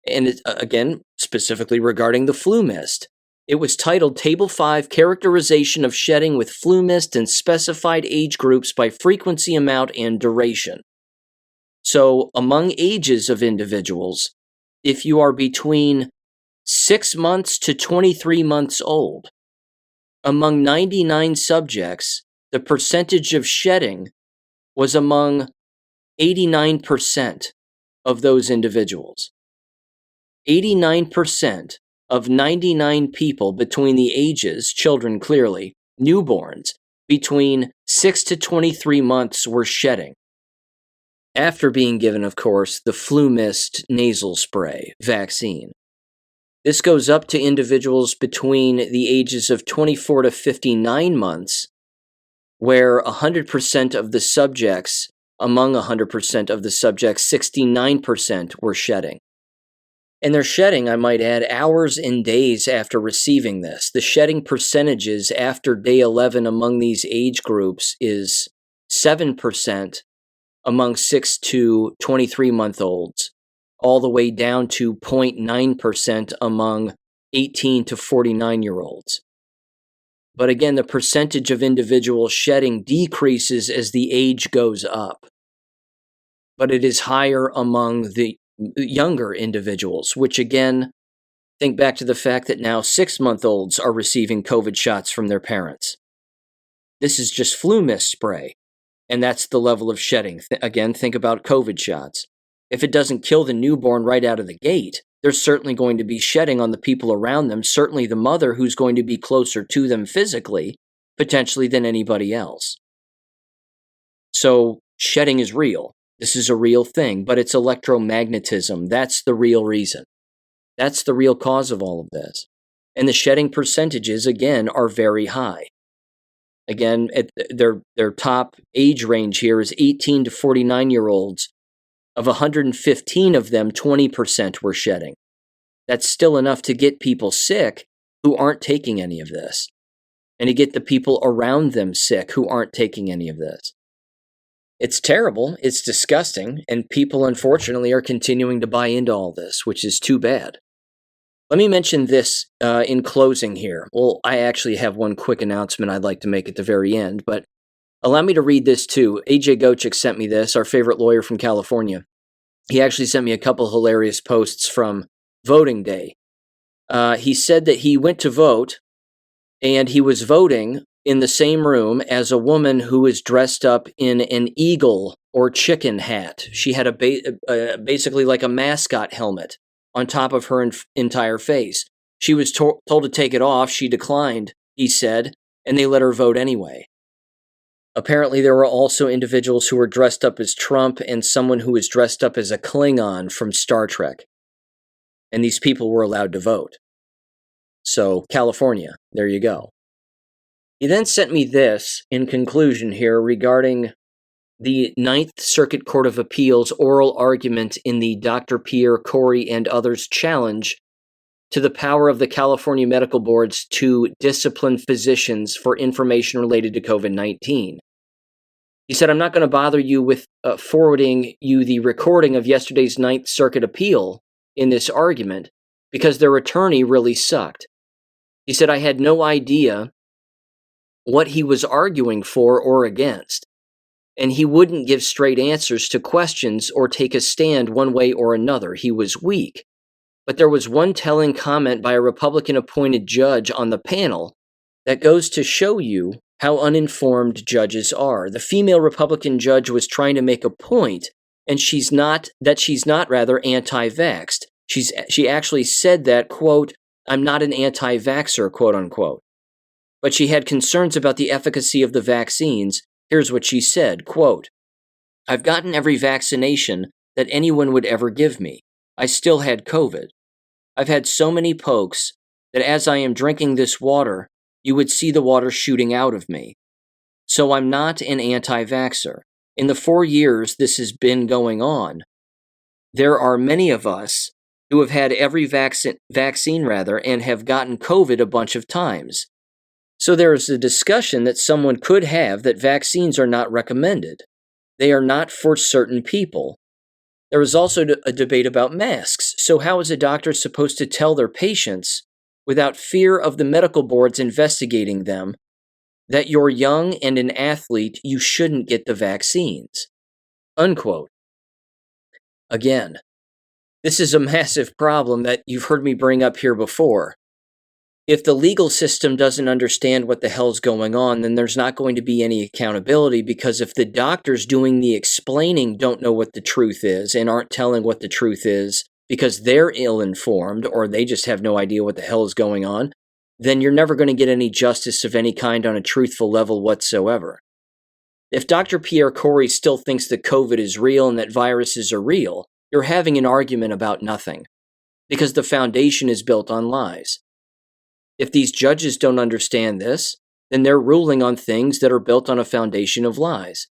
S1: And it's, again, specifically regarding the flu mist. It was titled Table 5, Characterization of Shedding with Flu Mist in Specified Age Groups by Frequency, Amount, and Duration. So among ages of individuals, if you are between 6 months to 23 months old, among 99 subjects, the percentage of shedding was among 89% of those individuals. 89% of 99 people between the ages, children clearly, newborns, between 6 to 23 months were shedding. After being given, of course, the flu mist nasal spray vaccine. This goes up to individuals between the ages of 24 to 59 months, where 100% of the subjects, among 100% of the subjects, 69% were shedding. And they're shedding, I might add, hours and days after receiving this. The shedding percentages after day 11 among these age groups is 7% among 6 to 23-month-olds, all the way down to 0.9% among 18 to 49-year-olds. But again, the percentage of individuals shedding decreases as the age goes up. But it is higher among the younger individuals, which again, think back to the fact that now 6-month-olds are receiving COVID shots from their parents. This is just flu mist spray, and that's the level of shedding. Again, think about COVID shots. If it doesn't kill the newborn right out of the gate, there's certainly going to be shedding on the people around them, certainly the mother who's going to be closer to them physically, potentially than anybody else. So shedding is real. This is a real thing, but it's electromagnetism. That's the real reason. That's the real cause of all of this. And the shedding percentages, again, are very high. Again, their top age range here is 18 to 49-year-olds. Of 115 of them, 20% were shedding. That's still enough to get people sick who aren't taking any of this. and to get the people around them sick who aren't taking any of this. It's terrible, it's disgusting, and people unfortunately are continuing to buy into all this, which is too bad. Let me mention this in closing here. Well, I actually have one quick announcement I'd like to make at the very end, but allow me to read this too. AJ Gochik sent me this, our favorite lawyer from California. He actually sent me a couple hilarious posts from voting day. He said that he went to vote, and he was voting in the same room as a woman who was dressed up in an eagle or chicken hat. She had basically like a mascot helmet on top of her entire face. She was told to take it off. She declined, he said, and they let her vote anyway. Apparently, there were also individuals who were dressed up as Trump and someone who was dressed up as a Klingon from Star Trek. And these people were allowed to vote. So, California, there you go. He then sent me this in conclusion here regarding the Ninth Circuit Court of Appeals oral argument in the Dr. Pierre Corey and others challenge to the power of the California medical boards to discipline physicians for information related to COVID-19. He said, I'm not going to bother you with forwarding you the recording of yesterday's Ninth Circuit appeal in this argument because their attorney really sucked. He said, I had no idea what he was arguing for or against, and he wouldn't give straight answers to questions or take a stand one way or another. He was weak. But there was one telling comment by a Republican-appointed judge on the panel that goes to show you how uninformed judges are. The female Republican judge was trying to make a point, and she's not anti-vaxxed. She actually said that, quote, I'm not an anti-vaxxer, quote unquote. But she had concerns about the efficacy of the vaccines. Here's what she said, quote, I've gotten every vaccination that anyone would ever give me. I still had COVID. I've had so many pokes that as I am drinking this water, you would see the water shooting out of me. So I'm not an anti-vaxxer. In the 4 years this has been going on, there are many of us who have had every vaccine and have gotten COVID a bunch of times. So there is a discussion that someone could have that vaccines are not recommended. They are not for certain people. There was also a debate about masks. So how is a doctor supposed to tell their patients, without fear of the medical boards investigating them, that you're young and an athlete, you shouldn't get the vaccines? Unquote. Again, this is a massive problem that you've heard me bring up here before. If the legal system doesn't understand what the hell's going on, then there's not going to be any accountability, because if the doctors doing the explaining don't know what the truth is and aren't telling what the truth is because they're ill-informed or they just have no idea what the hell is going on, then you're never going to get any justice of any kind on a truthful level whatsoever. If Dr. Pierre Corey still thinks that COVID is real and that viruses are real, you're having an argument about nothing, because the foundation is built on lies. If these judges don't understand this, then they're ruling on things that are built on a foundation of lies.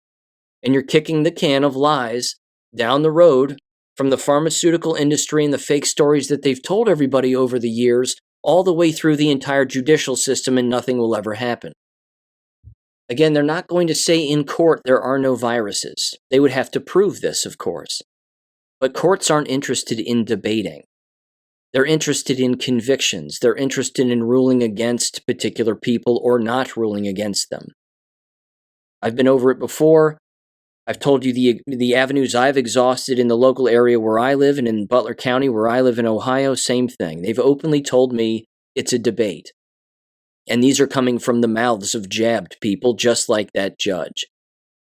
S1: And you're kicking the can of lies down the road from the pharmaceutical industry and the fake stories that they've told everybody over the years, all the way through the entire judicial system, and nothing will ever happen. Again, they're not going to say in court there are no viruses. They would have to prove this, of course. But courts aren't interested in debating. They're interested in convictions. They're interested in ruling against particular people or not ruling against them. I've been over it before. I've told you the avenues I've exhausted in the local area where I live, and in Butler County where I live in Ohio, same thing. They've openly told me it's a debate. And these are coming from the mouths of jabbed people just like that judge.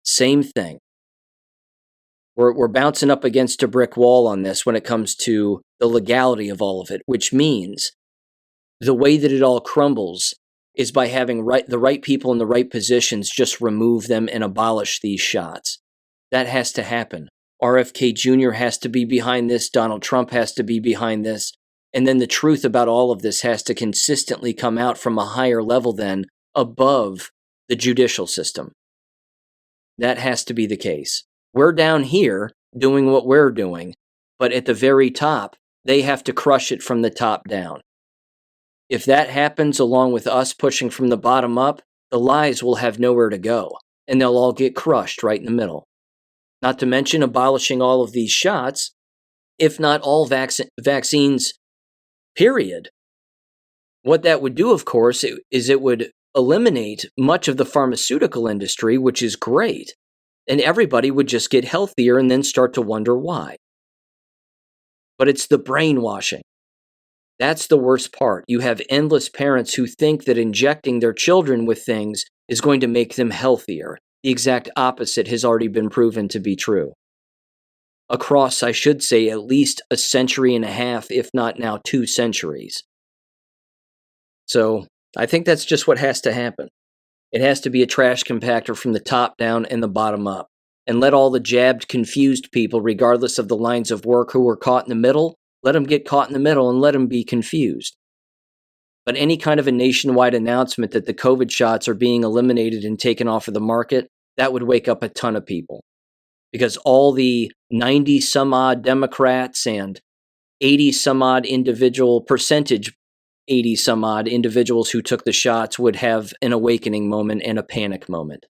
S1: Same thing. We're bouncing up against a brick wall on this when it comes to the legality of all of it, which means the way that it all crumbles is by having the right people in the right positions just remove them and abolish these shots. That has to happen. RFK Jr. has to be behind this. Donald Trump has to be behind this. And then the truth about all of this has to consistently come out from a higher level than above the judicial system. That has to be the case. We're down here doing what we're doing, but at the very top, they have to crush it from the top down. If that happens along with us pushing from the bottom up, the lies will have nowhere to go, and they'll all get crushed right in the middle. Not to mention abolishing all of these shots, if not all vaccines, period. What that would do, of course, is it would eliminate much of the pharmaceutical industry, which is great, and everybody would just get healthier and then start to wonder why. But it's the brainwashing. That's the worst part. You have endless parents who think that injecting their children with things is going to make them healthier. The exact opposite has already been proven to be true. Across, I should say, at least a century and a half, if not now 2 centuries. So, I think that's just what has to happen. It has to be a trash compactor from the top down and the bottom up. And let all the jabbed, confused people, regardless of the lines of work who are caught in the middle, let them get caught in the middle and let them be confused. But any kind of a nationwide announcement that the COVID shots are being eliminated and taken off of the market, that would wake up a ton of people. Because all the 90 some odd Democrats and 80 some odd 80 some odd individuals who took the shots would have an awakening moment and a panic moment.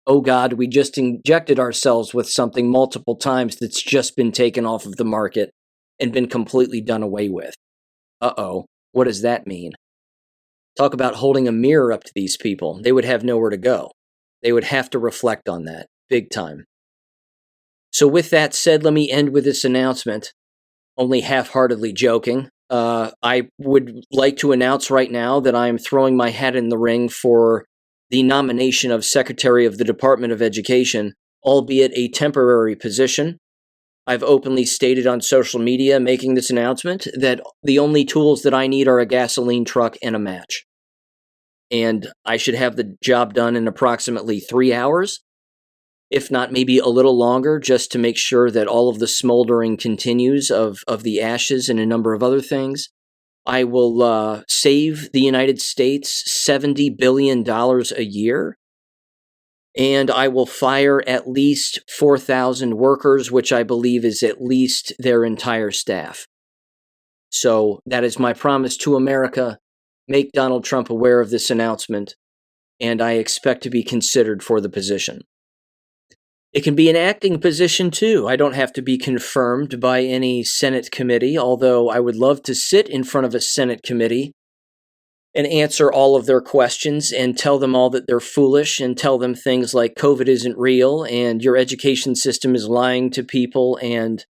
S1: Oh God, we just injected ourselves with something multiple times that's just been taken off of the market and been completely done away with. Uh-oh, what does that mean? Talk about holding a mirror up to these people. They would have nowhere to go. They would have to reflect on that, big time. So with that said, let me end with this announcement. Only half-heartedly joking. I would like to announce right now that I'm throwing my hat in the ring for the nomination of Secretary of the Department of Education, albeit a temporary position. I've openly stated on social media, making this announcement, that the only tools that I need are a gasoline truck and a match. And I should have the job done in approximately 3 hours, if not maybe a little longer, just to make sure that all of the smoldering continues of the ashes and a number of other things. I will save the United States $70 billion a year. And I will fire at least 4,000 workers, which I believe is at least their entire staff. So that is my promise to America. Make Donald Trump aware of this announcement, and I expect to be considered for the position. It can be an acting position too. I don't have to be confirmed by any Senate committee, although I would love to sit in front of a Senate committee and answer all of their questions and tell them all that they're foolish and tell them things like COVID isn't real and your education system is lying to people and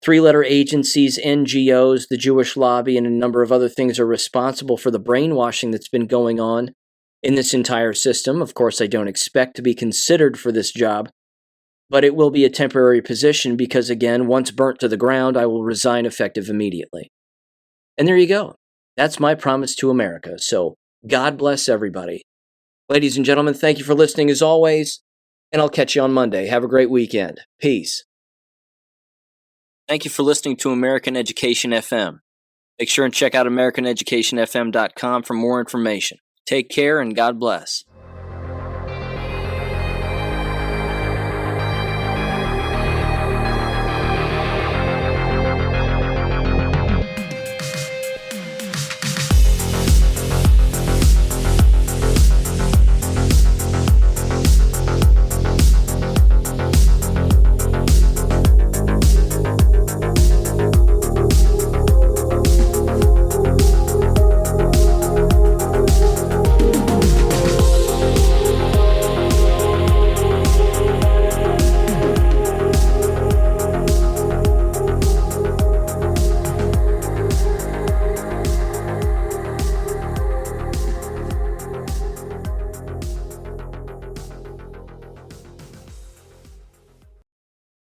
S1: 3-letter agencies, NGOs, the Jewish lobby, and a number of other things are responsible for the brainwashing that's been going on in this entire system. Of course, I don't expect to be considered for this job, but it will be a temporary position because, again, once burnt to the ground, I will resign effective immediately. And there you go. That's my promise to America. So God bless everybody. Ladies and gentlemen, thank you for listening as always, and I'll catch you on Monday. Have a great weekend. Peace. Thank you for listening to American Education FM. Make sure and check out AmericanEducationFM.com for more information. Take care and God bless.